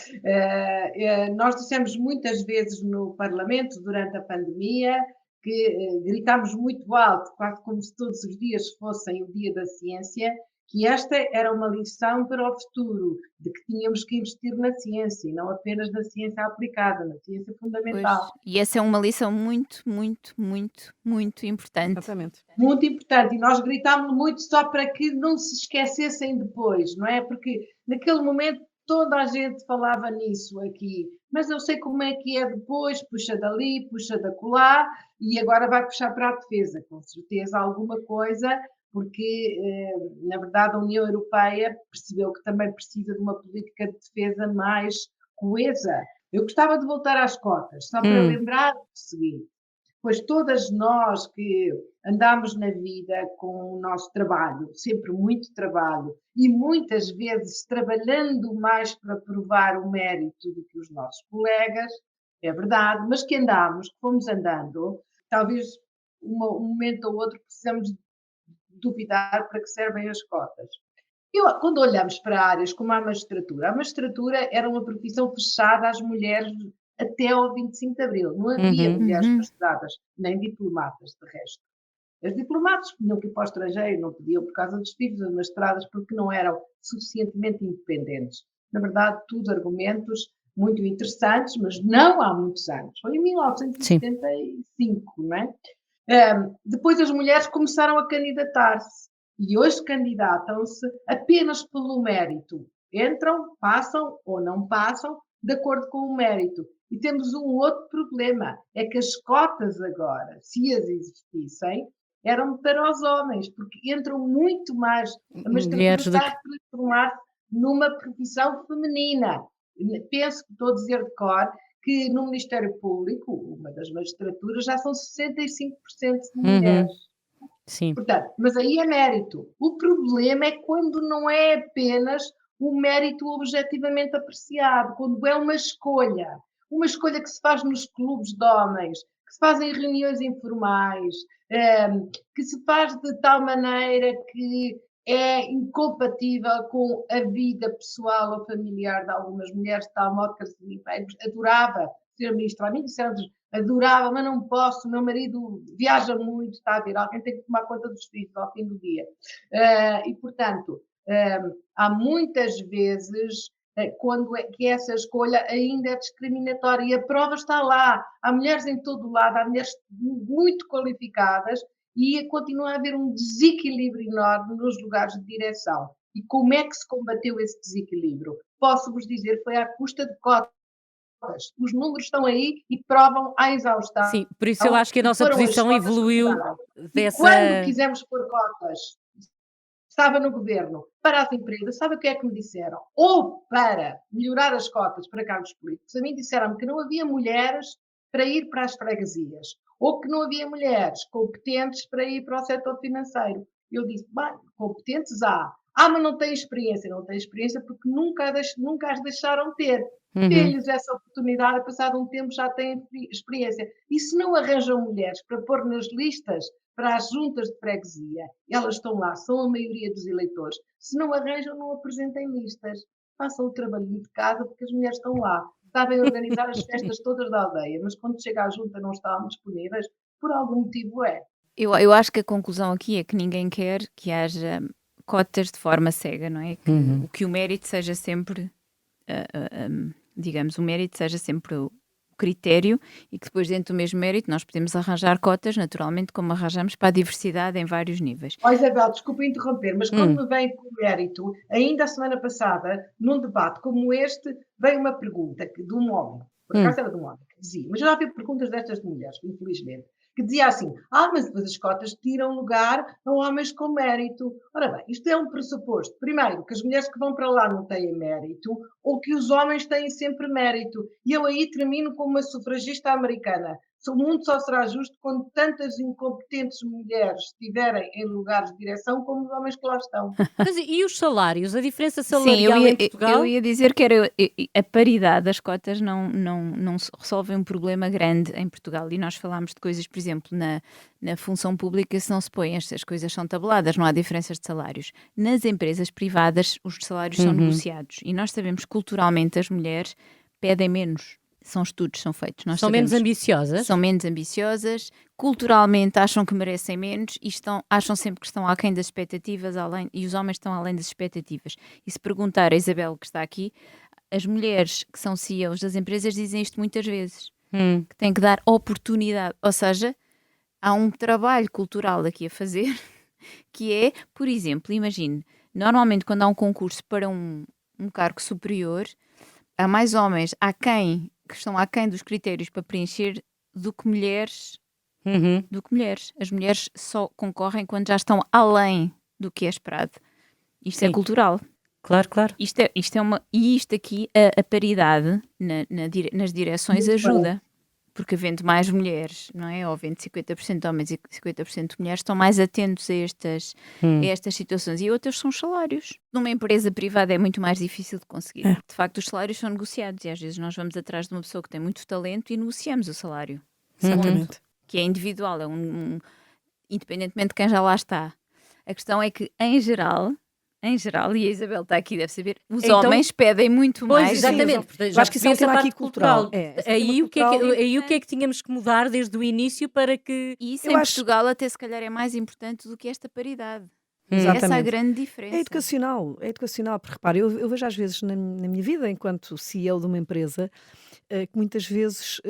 nós dissemos muitas vezes no Parlamento durante a pandemia que gritámos muito alto, quase como se todos os dias fossem o dia da ciência, que esta era uma lição para o futuro, de que tínhamos que investir na ciência, e não apenas na ciência aplicada, na ciência Pois, fundamental. e essa é uma lição muito, muito, muito, muito importante. Exatamente. Muito importante, e nós gritámos muito só para que não se esquecessem depois, não é? Porque naquele momento toda a gente falava nisso aqui, mas eu sei como é que é depois, puxa dali, puxa da colar, e agora vai puxar para a defesa, com certeza alguma coisa, porque, na verdade, a União Europeia percebeu que também precisa de uma política de defesa mais coesa. Eu gostava de voltar às cotas, só para Hum, lembrar o seguinte, pois todas nós que andamos na vida com o nosso trabalho, sempre muito trabalho, e muitas vezes trabalhando mais para provar o mérito do que os nossos colegas, é verdade, mas que andamos, que fomos andando, talvez um momento ou outro precisamos duvidar para que servem as cotas. Quando olhamos para áreas como a magistratura era uma profissão fechada às mulheres até ao 25 de Abril. Não havia uhum, mulheres Uhum. magistradas, nem diplomatas, de resto. As diplomatas tinham que ir para o estrangeiro, não podiam por causa dos filhos, as magistradas, porque não eram suficientemente independentes. Na verdade, tudo argumentos muito interessantes, mas não há muitos anos. Foi em sim. 1975, não é? Depois as mulheres começaram a candidatar-se e hoje candidatam-se apenas pelo mérito. Entram, passam ou não passam, de acordo com o mérito. E temos um outro problema, é que as cotas agora, se as existissem, eram para os homens, porque entram muito mais. A magistratura Mulheres está do a que. transformar numa profissão feminina. Penso que estou a dizer de cor que no Ministério Público, uma das magistraturas, já são 65% de mulheres. Uhum, sim. Portanto, mas aí é mérito. O problema é quando não é apenas o mérito objetivamente apreciado, quando é uma escolha que se faz nos clubes de homens, que se faz em reuniões informais, que se faz de tal maneira que é incompatível com a vida pessoal ou familiar de algumas mulheres, de tal modo que adorava ser ministra. A mim disseram adorava, mas não posso, o meu marido viaja muito, está a ver, alguém tem que tomar conta dos filhos ao fim do dia. E, portanto, há muitas vezes quando que essa escolha ainda é discriminatória e a prova está lá. Há mulheres em todo o lado, há mulheres muito qualificadas e continua a haver um desequilíbrio enorme nos lugares de direção. E como é que se combateu esse desequilíbrio? Posso-vos dizer, foi à custa de cotas. Os números estão aí e provam à exaustão Sim, por isso eu acho que a que nossa foram as posição cotas que evoluiu mudaram. E quando dessa. quisemos pôr cotas, estava no governo, para as empresas, sabe o que é que me disseram? Ou para melhorar as cotas para cargos políticos, a mim disseram-me que não havia mulheres para ir para as freguesias, ou que não havia mulheres competentes para ir para o setor financeiro. Eu disse, bem, competentes há. Mas não têm experiência. Não têm experiência porque nunca as deixaram ter. Uhum. Dê-lhes essa oportunidade, passado um tempo já têm experiência. E se não arranjam mulheres para pôr nas listas para as juntas de freguesia, elas estão lá, são a maioria dos eleitores. Se não arranjam, não apresentem listas. Façam o trabalhinho de casa, porque as mulheres estão lá. Sabem organizar as festas todas da aldeia, mas quando chega à junta não estão disponíveis, por algum motivo é. Eu acho que a conclusão aqui é que ninguém quer que haja cotas de forma cega, não é? Que o mérito seja sempre, digamos, o mérito seja sempre o critério e que depois dentro do mesmo mérito nós podemos arranjar cotas, naturalmente, como arranjamos para a diversidade em vários níveis. Isabel, desculpa interromper, mas quando me vem com o mérito, ainda a semana passada, num debate como este, veio uma pergunta de um homem, por acaso era de um homem, que dizia, mas eu já vi perguntas destas de mulheres, infelizmente, que dizia assim, mas depois as cotas tiram lugar a homens com mérito. Ora bem, isto é um pressuposto. Primeiro, que as mulheres que vão para lá não têm mérito, ou que os homens têm sempre mérito. E eu aí termino como uma sufragista americana. O mundo só será justo quando tantas incompetentes mulheres estiverem em lugares de direção como os homens que lá estão. Mas e os salários? A diferença Sim, eu salarial em ia, Portugal? eu ia dizer que era a paridade das cotas não resolve um problema grande em Portugal. E nós falámos de coisas, por exemplo, na função pública, se não se põe, estas coisas são tabeladas, não há diferenças de salários. Nas empresas privadas, os salários são negociados. E nós sabemos que culturalmente as mulheres pedem menos. São estudos, são feitos. Nós São menos sabemos. ambiciosas? São menos ambiciosas, culturalmente acham que merecem menos e acham sempre que estão aquém das expectativas, e os homens estão além das expectativas. E se perguntar a Isabel, que está aqui, as mulheres que são CEOs das empresas dizem isto muitas vezes, que têm que dar oportunidade. Ou seja, há um trabalho cultural aqui a fazer, que é, por exemplo, imagine, normalmente quando há um concurso para um cargo superior, há mais homens que estão aquém dos critérios para preencher do que mulheres. As mulheres só concorrem quando já estão além do que é esperado. Isto Sim. é cultural. Claro. Isto aqui, a paridade nas direções Muito ajuda. Porque havendo mais mulheres, não é? Ou havendo 50% de homens e 50% de mulheres, estão mais atentos a estas situações. E outras são os salários. Numa empresa privada é muito mais difícil de conseguir. De facto, os salários são negociados e às vezes nós vamos atrás de uma pessoa que tem muito talento e negociamos o salário. Exatamente. Que é individual, independentemente de quem já lá está. A questão é que, em geral, e a Isabel está aqui, deve saber, os Então, homens pedem muito Pois, mais. exatamente. Eu acho que isso é um percebi tema essa aqui parte cultural. É, esse Aí tema o que é que, cultural- aí o que é que tínhamos que mudar desde o início para que... E isso Eu em acho- Portugal até se calhar é mais importante do que esta paridade. Exatamente. Essa é a grande diferença. É educacional, porque repare, eu vejo às vezes na minha vida, enquanto CEO de uma empresa, que muitas vezes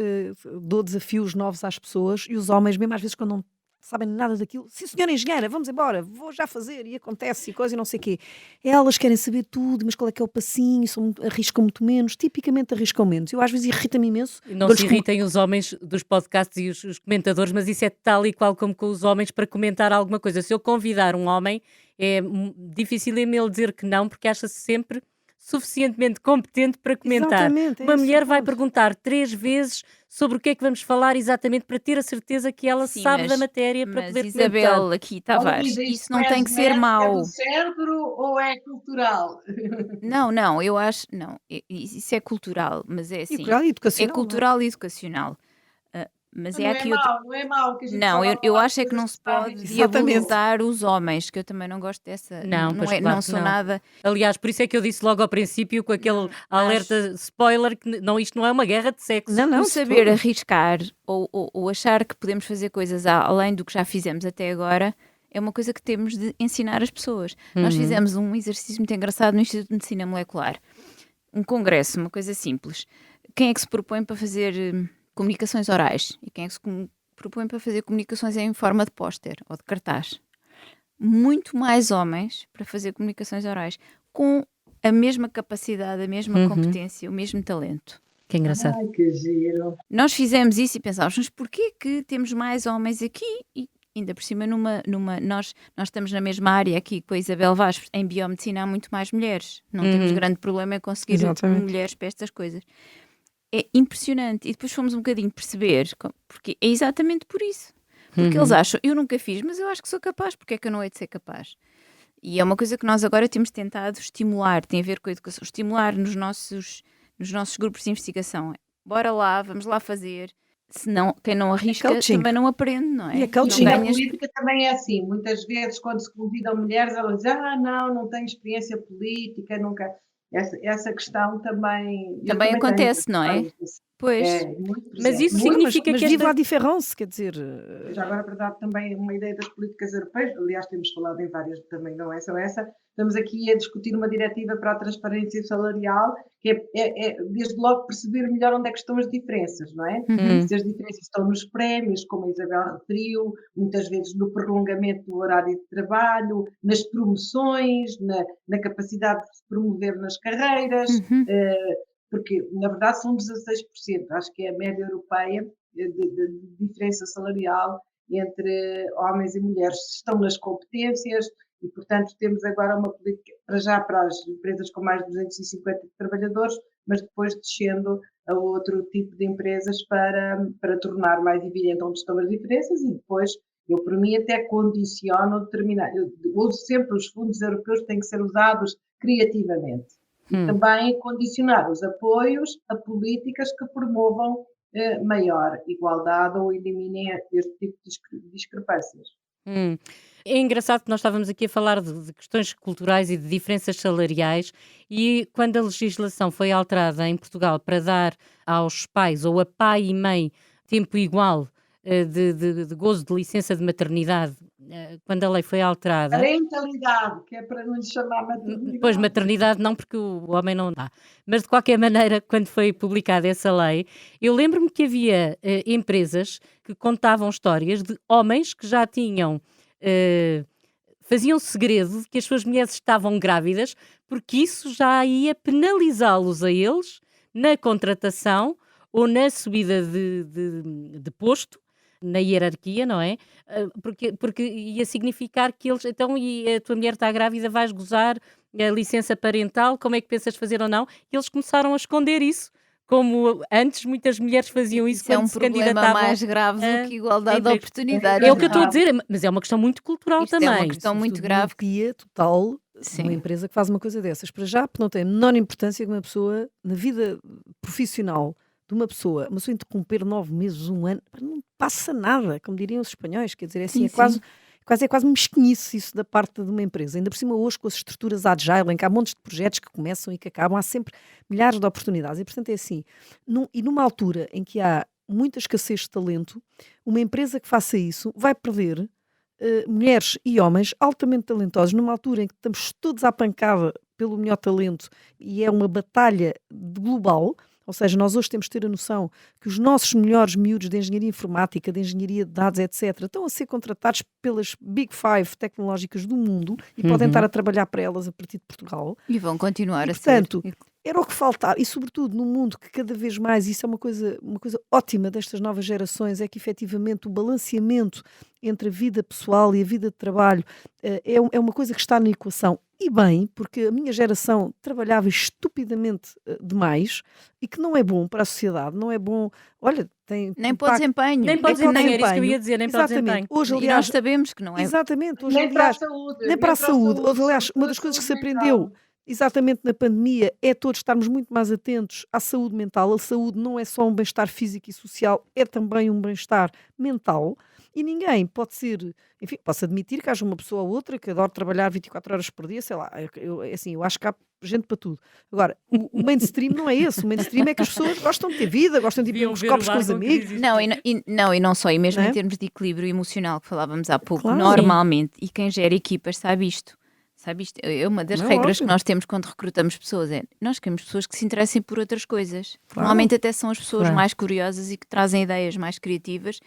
dou desafios novos às pessoas e os homens, mesmo às vezes quando não sabem nada daquilo, sim senhora engenheira, vamos embora, vou já fazer, e acontece, e coisa e não sei o quê. Elas querem saber tudo, mas qual é que é o passinho, arriscam muito menos, tipicamente arriscam menos. Eu às vezes irrita-me imenso. Não dou-lhes se irritem os homens dos podcasts e os comentadores, mas isso é tal e qual como com os homens para comentar alguma coisa. Se eu convidar um homem, é difícil ele dizer que não, porque acha-se sempre suficientemente competente para comentar. Exatamente, é Uma esse o mulher vai ponto. perguntar 3 vezes sobre o que é que vamos falar exatamente para ter a certeza que ela Sim, sabe da mas- matéria para Mas poder Isabel comentar. aqui, Tavares, Luísa, isso isto não é tem que ser genético, É mau. do cérebro ou é cultural? Não, eu acho, não, isso é cultural, mas é assim, E educacional, é não é? cultural e educacional. Mas Não é é aqui não é mau que a gente Não, só eu, vá eu falar acho é que não coisas se está pode difícil. diabolizar os homens, que eu também não gosto dessa. Não, pois claro não que sou não. nada. Aliás, por isso é que eu disse logo ao princípio, com aquele alerta spoiler, que não, isto não é uma guerra de sexo. Não, O de saber todo. arriscar ou achar que podemos fazer coisas além do que já fizemos até agora é uma coisa que temos de ensinar as pessoas. Nós fizemos um exercício muito engraçado no Instituto de Medicina Molecular. Um congresso, uma coisa simples. Quem é que se propõe para fazer comunicações orais? E quem é que se propõe para fazer comunicações em forma de póster ou de cartaz? Muito mais homens para fazer comunicações orais com a mesma capacidade, a mesma competência, o mesmo talento. Que engraçado. Ai, que giro. Nós fizemos isso e pensámos, mas porquê que temos mais homens aqui? E ainda por cima, nós estamos na mesma área aqui com a Isabel Vaz, em biomedicina há muito mais mulheres. Não temos grande problema em conseguir Exatamente. mulheres para estas coisas. É impressionante. E depois fomos um bocadinho perceber, porque é exatamente por isso. Porque eles acham, eu nunca fiz, mas eu acho que sou capaz, porque é que eu não hei de ser capaz? E é uma coisa que nós agora temos tentado estimular, tem a ver com a educação, estimular nos nossos grupos de investigação. Bora lá, vamos lá fazer. Senão, quem não arrisca coaching. também não aprende, não é? E é coaching. E Não na ganhas- política também é assim. Muitas vezes, quando se convidam mulheres, elas dizem: não tenho experiência política, nunca. Essa questão também. eu Também acontece, tenho, não é? isso. Pois. É, muito Mas presente. isso Muito. significa mas que viva esta... a diferença, quer dizer. Já agora, para dar também uma ideia das políticas europeias, aliás, temos falado em várias também, não é só essa. Estamos aqui a discutir uma diretiva para a transparência salarial, que é desde logo perceber melhor onde é que estão as diferenças, não é? Se as diferenças estão nos prémios, como a Isabel referiu, muitas vezes no prolongamento do horário de trabalho, nas promoções, na capacidade de se promover nas carreiras, porque na verdade são 16%, acho que é a média europeia de diferença salarial entre homens e mulheres. Estão nas competências e, portanto, temos agora uma política para as empresas com mais de 250 trabalhadores, mas depois descendo a outro tipo de empresas para tornar mais evidente onde estão as diferenças e depois, eu por mim até condiciono determinado. Eu uso sempre os fundos europeus que têm que ser usados criativamente. E também condicionar os apoios a políticas que promovam maior igualdade ou eliminem este tipo de discrepâncias. Hum. É engraçado que nós estávamos aqui a falar de questões culturais e de diferenças salariais, e quando a legislação foi alterada em Portugal para dar aos pais ou a pai e mãe tempo igual de gozo de licença de maternidade, quando a lei foi alterada. Parentalidade, que é para não lhe chamar Pois, maternidade. maternidade não, porque o homem não dá. Mas, de qualquer maneira, quando foi publicada essa lei, eu lembro-me que havia empresas que contavam histórias de homens que já tinham, eh, faziam segredo de que as suas mulheres estavam grávidas, porque isso já ia penalizá-los a eles na contratação ou na subida de posto, na hierarquia, não é? Porque ia significar que eles, então, e a tua mulher está grávida, vais gozar a licença parental, como é que pensas fazer ou não? E eles começaram a esconder isso, como antes muitas mulheres faziam isso Isso é quando um se problema candidatavam mais grave a do que igualdade de empregos. oportunidades. É o que eu não estou a dizer, mas é uma questão muito cultural Isto é uma também. questão muito Sobretudo grave. miopia total de Sim. uma empresa que faz uma coisa dessas. Para já, porque não tem a menor importância que uma pessoa, na vida profissional de uma pessoa interromper 9 meses, um ano, pá, não passa nada, como diriam os espanhóis. Quer dizer, é assim, Sim, é quase mesquinice isso da parte de uma empresa. Ainda por cima, hoje, com as estruturas agile, em que há montes de projetos que começam e que acabam, há sempre milhares de oportunidades. E, portanto, é assim. E numa altura em que há muita escassez de talento, uma empresa que faça isso vai perder mulheres e homens altamente talentosos, numa altura em que estamos todos à pancada pelo melhor talento e é uma batalha global. Ou seja, nós hoje temos de ter a noção que os nossos melhores miúdos de engenharia informática, de engenharia de dados, etc., estão a ser contratados pelas Big Five tecnológicas do mundo e podem estar a trabalhar para elas a partir de Portugal. E vão continuar E, a portanto, ser. era o que faltava, e sobretudo num mundo que cada vez mais, isso é uma coisa ótima destas novas gerações, é que efetivamente o balanceamento entre a vida pessoal e a vida de trabalho é uma coisa que está na equação. E bem, porque a minha geração trabalhava estupidamente demais e que não é bom para a sociedade, não é bom, olha, tem Nem para o desempenho. Nem para o desempenho, era isso que eu ia dizer, nem para o Exatamente. desempenho. Hoje, E nós aliás, sabemos que não é. exatamente, hoje, Nem para a aliás, saúde. nem para a saúde. Houve, aliás, uma sobretudo das a coisas que se saúde aprendeu mental. exatamente na pandemia é todos estarmos muito mais atentos à saúde mental. A saúde não é só um bem-estar físico e social, é também um bem-estar mental. E ninguém pode ser, enfim, posso admitir que haja uma pessoa ou outra que adora trabalhar 24 horas por dia, sei lá, eu acho que há gente para tudo. Agora, o mainstream não é esse. O mainstream é que as pessoas gostam de ter vida, gostam de ir beber Deviam uns ver copos o com os lado bom que amigos. existe. Não, e não só, e mesmo Não é? em termos de equilíbrio emocional que falávamos há pouco, Claro. normalmente, e quem gera equipas sabe isto. Sabe isto? É uma das Não é regras que óbvio. nós temos quando recrutamos pessoas. Nós queremos pessoas que se interessem por outras coisas. Claro. Normalmente até são as pessoas Claro. mais curiosas e que trazem ideias mais criativas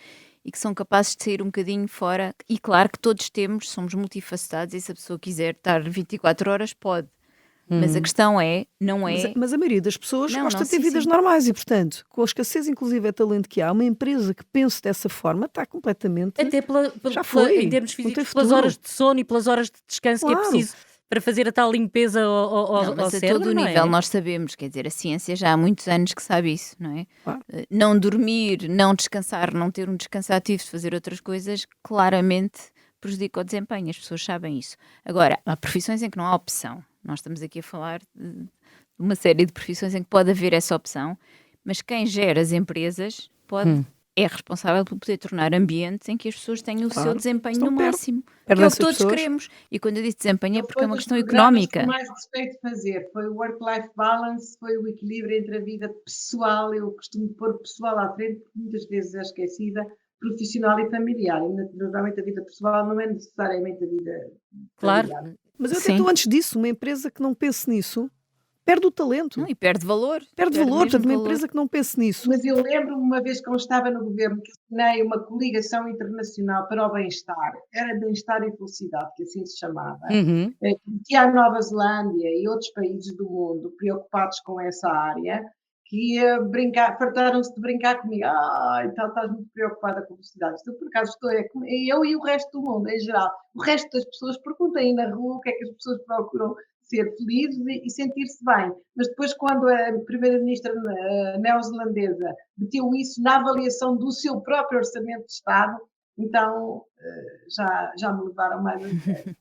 e que são capazes de sair um bocadinho fora. E claro que todos somos multifacetados e se a pessoa quiser estar 24 horas pode. Mas a questão não é... Mas a maioria das pessoas Não, gosta não, de ter sim, vidas sim. normais e, portanto, com a escassez, inclusive, é talento que há, uma empresa que pense dessa forma está completamente. Até Já foi. em termos Não tem físicos, pelas futuro. horas de sono e pelas horas de descanso que é Claro. preciso para fazer a tal limpeza Não, ao mas a cérebro, todo o não nível é? nós sabemos, quer dizer, a ciência já há muitos anos que sabe isso, não é? Claro. Não dormir, não descansar, não ter um descanso ativo de fazer outras coisas, claramente prejudica o desempenho, as pessoas sabem isso. Agora, há profissões em que não há opção. Nós estamos aqui a falar de uma série de profissões em que pode haver essa opção, mas quem gera as empresas é responsável por poder tornar ambientes em que as pessoas tenham o seu Claro. desempenho Senão no perde. máximo. Que Perdem é o que essas todos pessoas. queremos. E quando eu disse desempenho é porque é Foi uma dos questão programas económica. que mais gostei de fazer. Foi o work-life balance, foi o equilíbrio entre a vida pessoal, eu costumo pôr pessoal à frente, porque muitas vezes é esquecida, profissional e familiar. E naturalmente a vida pessoal não é necessariamente a vida Claro. familiar. Mas eu até Sim. estou antes disso. Uma empresa que não pense nisso perde o talento. Não, e perde valor. Perde valor. mesmo Portanto, uma valor. empresa que não pense nisso. Mas eu lembro-me uma vez que eu estava no governo que assinei uma coligação internacional para o bem-estar. Era bem-estar e felicidade, que assim se chamava. Uhum. Que a Nova Zelândia e outros países do mundo preocupados com essa área, que ia brincar, fartaram-se de brincar comigo. Então estás muito preocupada com a felicidade. Então, por acaso, eu e o resto do mundo, em geral. O resto das pessoas perguntam aí na rua o que é que as pessoas procuram ser felizes e sentir-se bem. Mas depois, quando a primeira-ministra neozelandesa meteu isso na avaliação do seu próprio orçamento de Estado, então já me levaram mais a sério.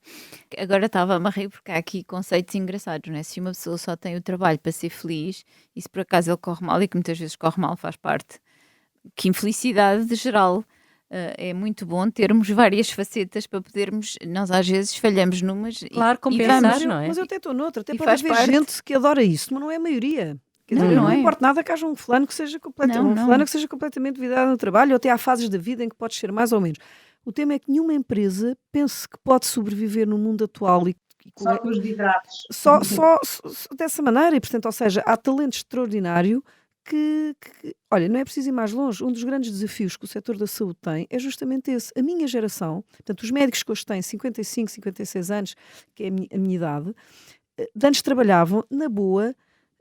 Agora estava-me a rir porque há aqui conceitos engraçados, não é? Se uma pessoa só tem o trabalho para ser feliz e se por acaso ele corre mal, e que muitas vezes corre mal faz parte, que infelicidade de geral. é muito bom termos várias facetas para podermos, nós às vezes falhamos numas Claro, e compensar, vamos. não é? Mas eu até estou noutra, até E pode faz haver parte. gente que adora isso, mas não é a maioria. Quer dizer, Não, eu não não é. me importa nada que haja um fulano que seja Não. fulana que seja completamente vidrada no trabalho, ou até há fases da vida em que podes ser mais ou menos. O tema é que nenhuma empresa pense que pode sobreviver no mundo atual e Só com os vidrados. só dessa maneira, e portanto, ou seja, há talento extraordinário olha, não é preciso ir mais longe. Um dos grandes desafios que o setor da saúde tem é justamente esse. A minha geração, portanto, os médicos que hoje têm 55, 56 anos, que é a minha idade, de antes trabalhavam, na boa,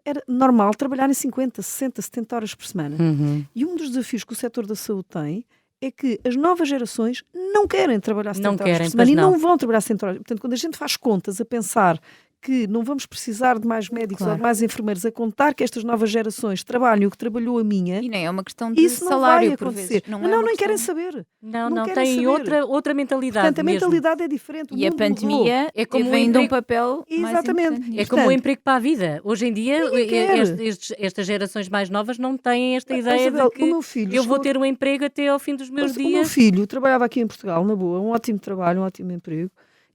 era normal trabalharem 50, 60, 70 horas por semana. Uhum. E um dos desafios que o setor da saúde tem é que as novas gerações não querem trabalhar 70 Não horas querem, por semana pois e não. não vão trabalhar 70 horas. Portanto, quando a gente faz contas a pensar que não vamos precisar de mais médicos ou Claro. de mais enfermeiros, a contar que estas novas gerações trabalham o que trabalhou a minha, E nem é uma questão de isso não vai salário, por acontecer. vezes. Não é Não, uma nem querem questão. saber. Não, Não não, querem tem saber. outra mentalidade Portanto, a mesmo. mentalidade é diferente. O E a mundo mudou. pandemia É como teve um ainda um emprego- papel mais Exatamente. importante É nisto. como um Portanto, emprego para a vida. Hoje em dia, Ninguém quer. estas gerações mais novas não têm esta ideia Isabel, de o que meu filho eu vou chegou- ter um emprego até ao fim dos meus O meu dias. filho trabalhava aqui em Portugal, na boa, um ótimo trabalho, um ótimo emprego.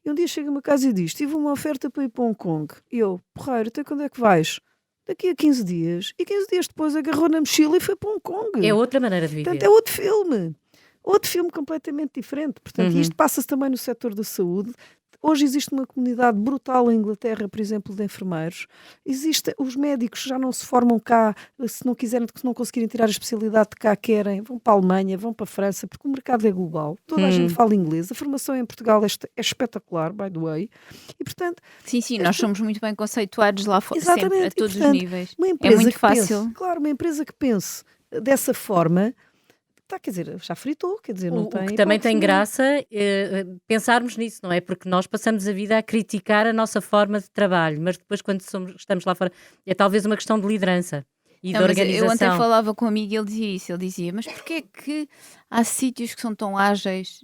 E um dia chega a uma casa e diz: tive uma oferta para ir para Hong Kong. E eu, porreiro, até quando é que vais? Daqui a 15 dias. E 15 dias depois agarrou na mochila e foi para Hong Kong. É outra maneira de Portanto, viver. é outro filme. Outro filme completamente diferente. Portanto, Uhum. isto passa-se também no setor da saúde. Hoje existe uma comunidade brutal em Inglaterra, por exemplo, de enfermeiros. Os médicos já não se formam cá, se não quiserem, se não conseguirem tirar a especialidade de cá querem, vão para a Alemanha, vão para a França, porque o mercado é global. Toda a gente fala inglês. A formação em Portugal é espetacular, by the way. E, portanto, Sim, nós somos muito bem conceituados lá fora, sempre, a exatamente. todos E, portanto, os níveis. uma É empresa muito que fácil. pense, claro, uma empresa que pense dessa forma, quer dizer, já fritou, quer dizer, não O tem que também hipótese tem nenhuma. graça pensarmos nisso, não é? Porque nós passamos a vida a criticar a nossa forma de trabalho, mas depois, quando estamos lá fora, é talvez uma questão de liderança e Não, de mas eu ontem organização. falava com um amigo e ele dizia isso. Ele dizia, mas porquê é que há sítios que são tão ágeis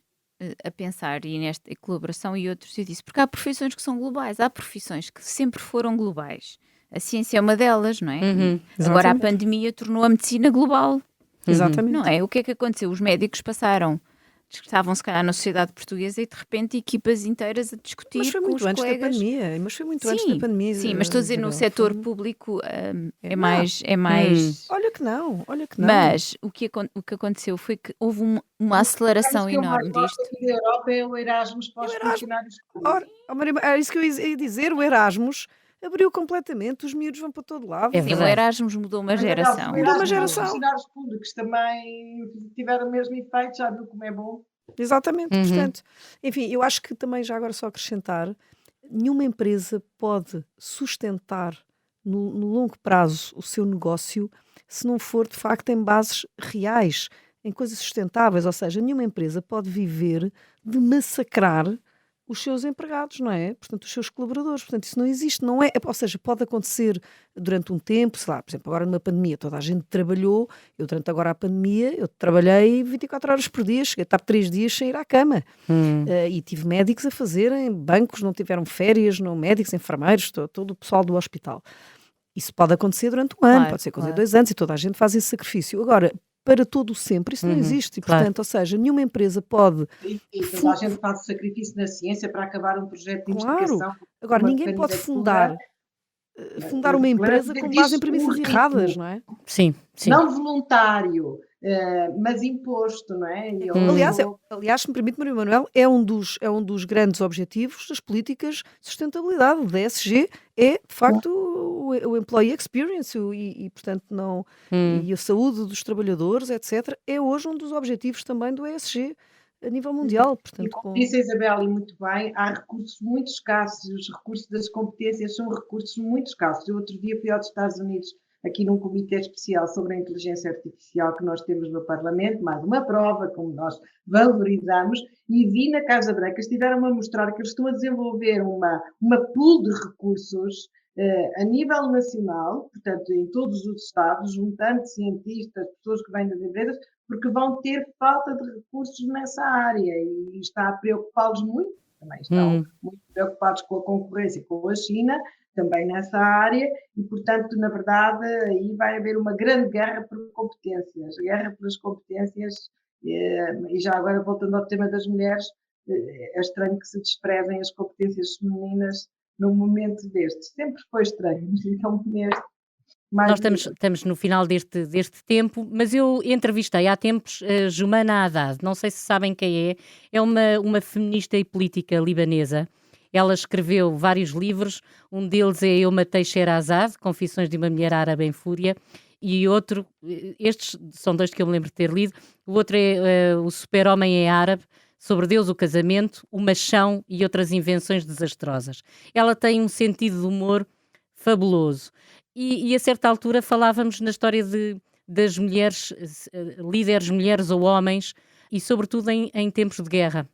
a pensar e nesta colaboração e outros? Eu disse, porque há profissões que são globais, há profissões que sempre foram globais. A ciência é uma delas, não é? Uhum. Agora a Exatamente. pandemia tornou a medicina global, Exatamente. não é? O que é que aconteceu? Os médicos passaram, estavam se calhar na sociedade portuguesa e de repente equipas inteiras a discutir Mas foi com muito os antes da colegas. pandemia. Mas foi muito antes da pandemia. Sim, mas estou a dizer no Isabel. setor Foi- público é Não. mais. Olha que não, olha que não. Mas o que aconteceu foi que houve uma aceleração Mas que eu mais enorme gosto disto. aqui da Europa é o Erasmus para E o os Erasmus? funcionários públicos. Ora, oh, Maria, era isso que eu ia dizer. O Erasmus abriu completamente. Os miúdos vão para todo lado. É Sim, o verdade. Erasmus mudou uma Mas, geração. o Mudou uma Erasmus para os geração. funcionários públicos também tiveram o mesmo efeito, já viu como é bom? Exatamente. Uhum. Portanto, enfim, eu acho que também, já agora só acrescentar, nenhuma empresa pode sustentar no longo prazo o seu negócio se não for, de facto, em bases reais, em coisas sustentáveis. Ou seja, nenhuma empresa pode viver de massacrar os seus empregados, não é? Portanto, os seus colaboradores. Portanto, isso não existe, não é? Ou seja, pode acontecer durante um tempo, sei lá, por exemplo, agora numa pandemia, toda a gente trabalhou, eu durante agora a pandemia, eu trabalhei 24 horas por dia, cheguei a estar 3 dias sem ir à cama. E tive médicos a fazerem, bancos não tiveram férias, não médicos, enfermeiros, todo o pessoal do hospital. Isso pode acontecer durante um ano, Claro, pode ser coisa de claro. 2 anos e toda a gente faz esse sacrifício. Agora, para todo o sempre, isso não existe. E, claro. portanto, ou seja, nenhuma empresa pode. E toda a gente faz sacrifício na ciência para acabar um projeto de Claro. investigação. Agora, uma ninguém pode candidatura, fundar uma empresa diz com base em o premissas ritmo. erradas, não é? Sim, sim. Não voluntário, mas imposto, não é? E eu Aliás, sou- aliás, se me permite, Maria Manuel, é um dos grandes objetivos das políticas de sustentabilidade. O DSG é, de facto, o employee experience e, portanto, não, e a saúde dos trabalhadores, etc. É hoje um dos objetivos também do ESG a nível mundial. E Portanto, como disse a Isabel, e muito bem, há recursos muito escassos, os recursos das competências são recursos muito escassos. Eu outro dia fui aos Estados Unidos, aqui num comitê especial sobre a inteligência artificial que nós temos no Parlamento, mais uma prova, como nós valorizamos, e vi na Casa Branca, estiveram a mostrar que eles estão a desenvolver uma pool de recursos a nível nacional, portanto, em todos os estados, juntando cientistas, pessoas que vêm das empresas, porque vão ter falta de recursos nessa área e está a preocupá-los muito, também estão muito preocupados com a concorrência com a China, também nessa área, e portanto, na verdade, aí vai haver uma grande guerra por competências, guerra pelas competências, E já agora, voltando ao tema das mulheres, é estranho que se desprezem as competências femininas num momento destes. Sempre foi estranho, mas então neste, mais Nós estamos no final deste tempo, mas eu entrevistei há tempos a Jumana Haddad, não sei se sabem quem é, é uma feminista e política libanesa. Ela escreveu vários livros, um deles é Eu Matei Sherazade, Confissões de uma Mulher Árabe em Fúria, e outro, estes são dois que eu me lembro de ter lido, o outro é O Super-Homem é Árabe, sobre Deus, o casamento, o machão e outras invenções desastrosas. Ela tem um sentido de humor fabuloso. E a certa altura falávamos na história das mulheres, líderes mulheres ou homens, e sobretudo em tempos de guerra.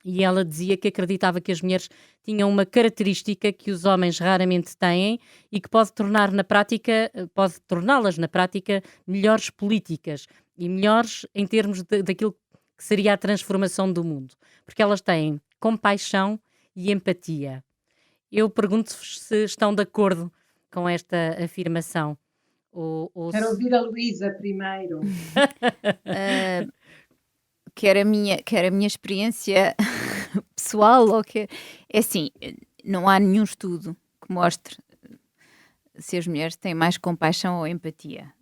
E ela dizia que acreditava que as mulheres tinham uma característica que os homens raramente têm e que pode torná-las na prática melhores políticas e melhores em termos daquilo que seria a transformação do mundo. Porque elas têm compaixão e empatia. Eu pergunto-vos se estão de acordo com esta afirmação. Quero ouvir a Luísa primeiro. Quer a minha experiência pessoal, ou que é assim, não há nenhum estudo que mostre se as mulheres têm mais compaixão ou empatia.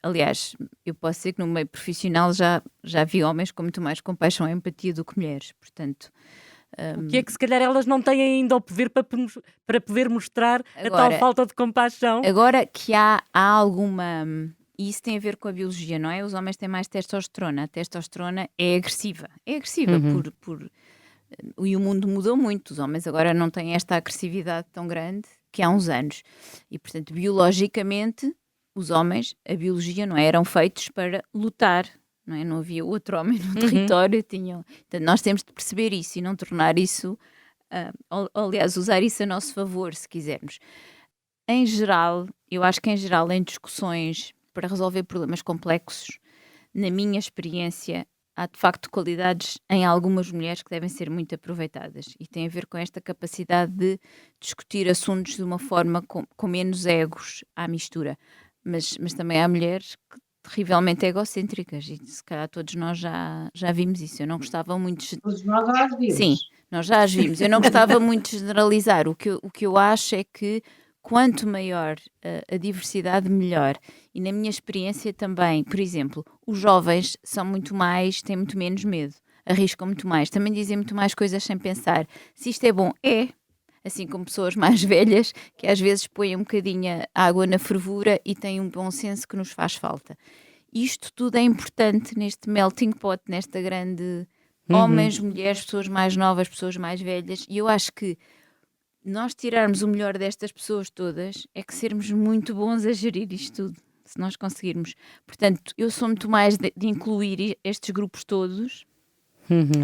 Aliás, eu posso dizer que no meio profissional já vi homens com muito mais compaixão e empatia do que mulheres, portanto... O que é que se calhar elas não têm ainda o poder para poder mostrar a tal falta de compaixão? Agora que há alguma... E isso tem a ver com a biologia, não é? Os homens têm mais testosterona. A testosterona é agressiva. É agressiva e o mundo mudou muito. Os homens agora não têm esta agressividade tão grande que há uns anos. E, portanto, biologicamente, os homens, a biologia, não é? Eram feitos para lutar. Não é? Não havia outro homem no território. Portanto, nós temos de perceber isso e não tornar isso... aliás, usar isso a nosso favor, se quisermos. Em geral, eu acho que em geral, em discussões para resolver problemas complexos, na minha experiência, há de facto qualidades em algumas mulheres que devem ser muito aproveitadas e tem a ver com esta capacidade de discutir assuntos de uma forma com menos egos à mistura. Mas também há mulheres terrivelmente egocêntricas e se calhar todos nós já vimos isso. Eu não gostava muito de... Todos nós já as vimos. Sim, nós já as vimos. Eu não gostava muito de generalizar. O que eu acho é que quanto maior a diversidade, melhor. E na minha experiência também, por exemplo, os jovens têm muito menos medo, arriscam muito mais, também dizem muito mais coisas sem pensar. Se isto é bom, é. Assim como pessoas mais velhas, que às vezes põem um bocadinho água na fervura e têm um bom senso que nos faz falta. Isto tudo é importante neste melting pot, nesta grande... Homens, mulheres, pessoas mais novas, pessoas mais velhas. E eu acho que nós tirarmos o melhor destas pessoas todas é que sermos muito bons a gerir isto tudo, se nós conseguirmos. Portanto, eu sou muito mais de incluir estes grupos todos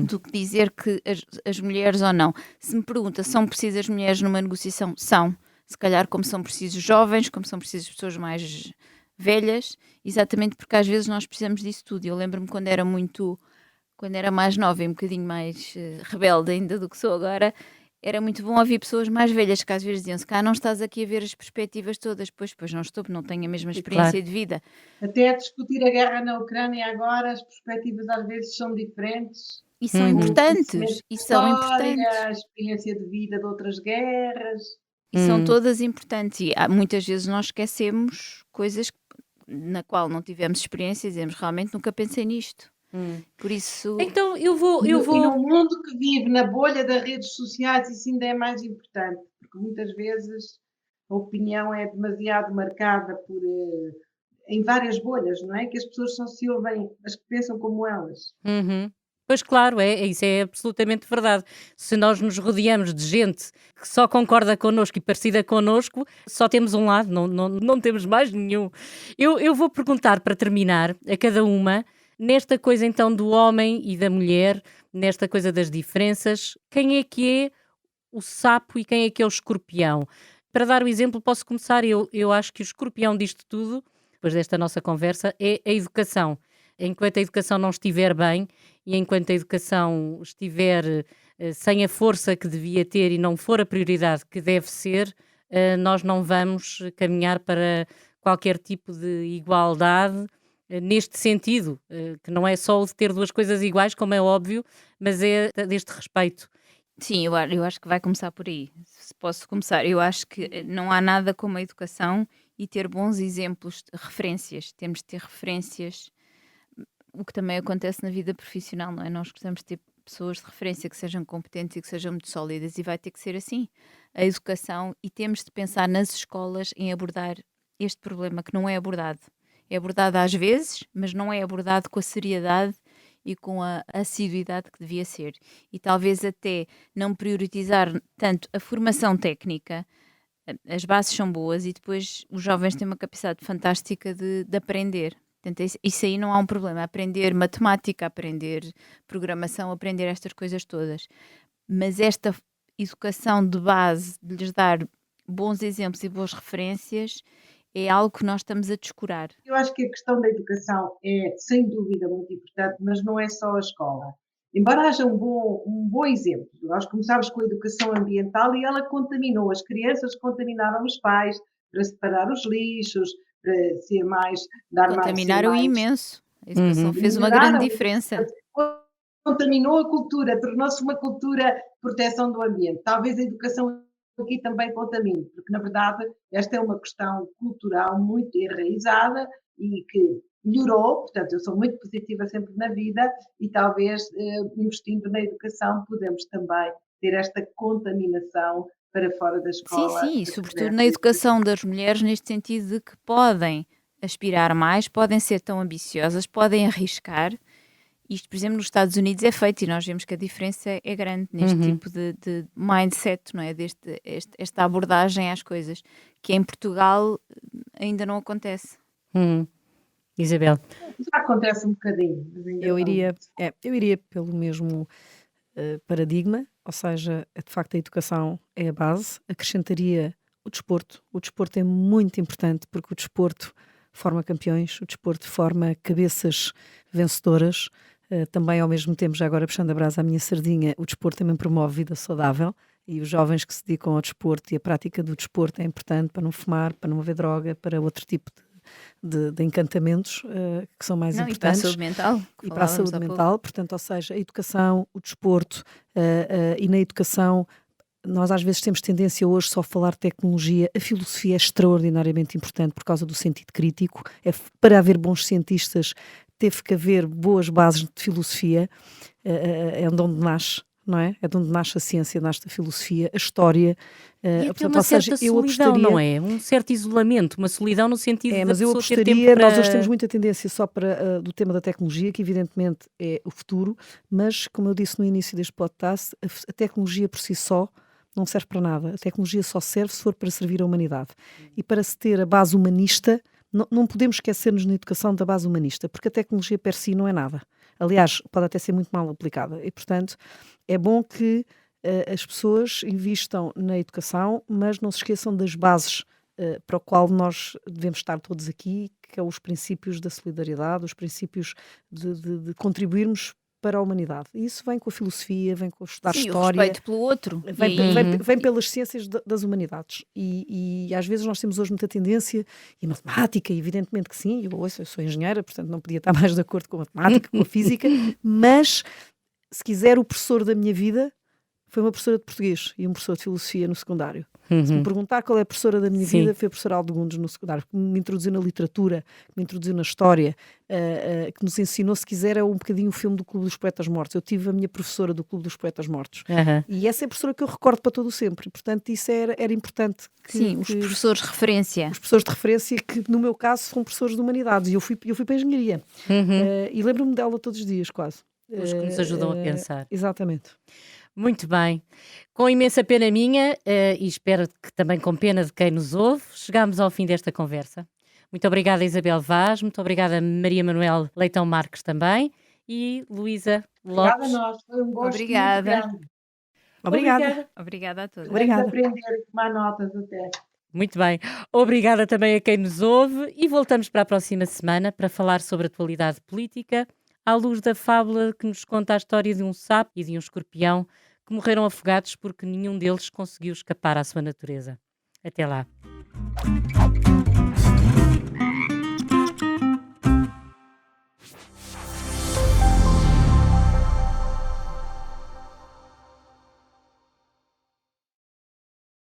do que dizer que as mulheres ou não. Se me pergunta, são precisas mulheres numa negociação? São. Se calhar como são precisos jovens, como são precisas pessoas mais velhas, exatamente porque às vezes nós precisamos disso tudo. Eu lembro-me quando era mais nova e um bocadinho mais rebelde ainda do que sou agora, era muito bom ouvir pessoas mais velhas que às vezes diziam-se cá não estás aqui a ver as perspectivas todas, pois não estou, não tenho a mesma experiência de vida. Até a discutir a guerra na Ucrânia agora, as perspectivas às vezes são diferentes. E são importantes. A experiência de vida de outras guerras. E são todas importantes. E muitas vezes nós esquecemos coisas na qual não tivemos experiência e dizemos realmente nunca pensei nisto. Por isso... Então eu vou... E no mundo que vive na bolha das redes sociais isso ainda é mais importante, porque muitas vezes a opinião é demasiado marcada em várias bolhas, não é? Que as pessoas só se ouvem as que pensam como elas. Pois claro, isso é absolutamente verdade. Se nós nos rodeamos de gente que só concorda connosco e parecida connosco, só temos um lado, não temos mais nenhum. Eu vou perguntar, para terminar, a cada uma, nesta coisa então do homem e da mulher, nesta coisa das diferenças, quem é que é o sapo e quem é que é o escorpião? Para dar o exemplo, posso começar, eu acho que o escorpião disto tudo, depois desta nossa conversa, é a educação. Enquanto a educação não estiver bem e enquanto a educação estiver sem a força que devia ter e não for a prioridade que deve ser, nós não vamos caminhar para qualquer tipo de igualdade neste sentido, que não é só o de ter duas coisas iguais, como é óbvio, mas é deste respeito. Sim, eu acho que vai começar por aí. Se posso começar, eu acho que não há nada como a educação e ter bons exemplos, referências. Temos de ter referências, o que também acontece na vida profissional, não é? Nós gostamos de ter pessoas de referência que sejam competentes e que sejam muito sólidas, e vai ter que ser assim. A educação, e temos de pensar nas escolas em abordar este problema que não é abordado. É abordado às vezes, mas não é abordado com a seriedade e com a assiduidade que devia ser. E talvez até não priorizar tanto a formação técnica. As bases são boas e depois os jovens têm uma capacidade fantástica de aprender. Portanto, isso aí não há um problema. Aprender matemática, aprender programação, aprender estas coisas todas. Mas esta educação de base, de lhes dar bons exemplos e boas referências, é algo que nós estamos a descurar. Eu acho que a questão da educação é, sem dúvida, muito importante, mas não é só a escola. Embora haja um bom exemplo, nós começámos com a educação ambiental e ela contaminou as crianças, contaminaram os pais para separar os lixos, para ser mais, dar mais, ser Contaminaram mais, imenso. A educação fez uma melhoraram grande diferença. contaminou a cultura, tornou-se uma cultura de proteção do ambiente. Talvez a educação aqui também contamine, porque na verdade esta é uma questão cultural muito enraizada e que melhorou, portanto eu sou muito positiva sempre na vida e talvez investindo na educação podemos também ter esta contaminação para fora da Sim, escola. sim, e sobretudo na educação das mulheres, neste sentido de que podem aspirar mais, podem ser tão ambiciosas, podem arriscar. Isto, por exemplo, nos Estados Unidos é feito e nós vemos que a diferença é grande neste tipo de mindset, não é? Esta abordagem às coisas, que em Portugal ainda não acontece. Isabel. Já acontece um bocadinho. Mas ainda Eu não iria, muito. eu iria pelo mesmo paradigma, ou seja, de facto a educação é a base, acrescentaria o desporto. O desporto é muito importante porque o desporto forma campeões, o desporto forma cabeças vencedoras. Também ao mesmo tempo, já agora puxando a brasa à minha sardinha, o desporto também promove vida saudável e os jovens que se dedicam ao desporto e a prática do desporto é importante para não fumar, para não haver droga, para outro tipo de encantamentos que são mais Não, e para a importantes. saúde mental. Que E para a falávamos saúde há pouco. mental, portanto, ou seja, a educação, o desporto e na educação nós às vezes temos tendência hoje só a falar de tecnologia, a filosofia é extraordinariamente importante por causa do sentido crítico, para haver bons cientistas teve que haver boas bases de filosofia, é de onde nasce, não é? É de onde nasce a ciência, nasce a filosofia, a história. E até Portanto, uma ou seja, certa eu solidão, apostaria, não é? Um certo isolamento, uma solidão no sentido da mas eu pessoa ter tempo apostaria, nós hoje para... temos muita tendência só para do tema da tecnologia, que evidentemente é o futuro, mas como eu disse no início deste podcast, a tecnologia por si só não serve para nada. A tecnologia só serve se for para servir a humanidade. E para se ter a base humanista, não podemos esquecer-nos na educação da base humanista, porque a tecnologia per si não é nada. Aliás, pode até ser muito mal aplicada. E, portanto, é bom que as pessoas investam na educação, mas não se esqueçam das bases para o qual nós devemos estar todos aqui, que é os princípios da solidariedade, os princípios de contribuirmos para a humanidade. E isso vem com a filosofia, vem com estudar Sim, o história, respeito pelo outro. vem pelas ciências das humanidades. E às vezes nós temos hoje muita tendência, e matemática, evidentemente que sim, eu sou engenheira, portanto não podia estar mais de acordo com a matemática, com a física, mas se quiser o professor da minha vida foi uma professora de português e um professor de filosofia no secundário. Se me perguntar qual é a professora da minha vida, foi a professora Aldo Gundes no secundário, que me introduziu na literatura, que me introduziu na história, que nos ensinou, se quiser, é um bocadinho o filme do Clube dos Poetas Mortos. Eu tive a minha professora do Clube dos Poetas Mortos. E essa é a professora que eu recordo para todo o sempre. E, portanto, isso era importante. Sim, os professores de referência. Os professores de referência, que no meu caso são professores de humanidades. E eu fui para a engenharia. E lembro-me dela todos os dias, quase. Os que nos ajudam a pensar. Exatamente. Muito bem. Com imensa pena minha, e espero que também com pena de quem nos ouve, chegámos ao fim desta conversa. Muito obrigada, Isabel Vaz, muito obrigada, Maria Manuel Leitão Marques também, e Luísa Lopes. Obrigada a nós, foi um gosto Obrigada. muito grande. Obrigada. Obrigada a todos. Obrigada. Vamos aprender a tomar notas até. Muito bem. Obrigada também a quem nos ouve e voltamos para a próxima semana para falar sobre a atualidade política, à luz da fábula que nos conta a história de um sapo e de um escorpião que morreram afogados porque nenhum deles conseguiu escapar à sua natureza. Até lá.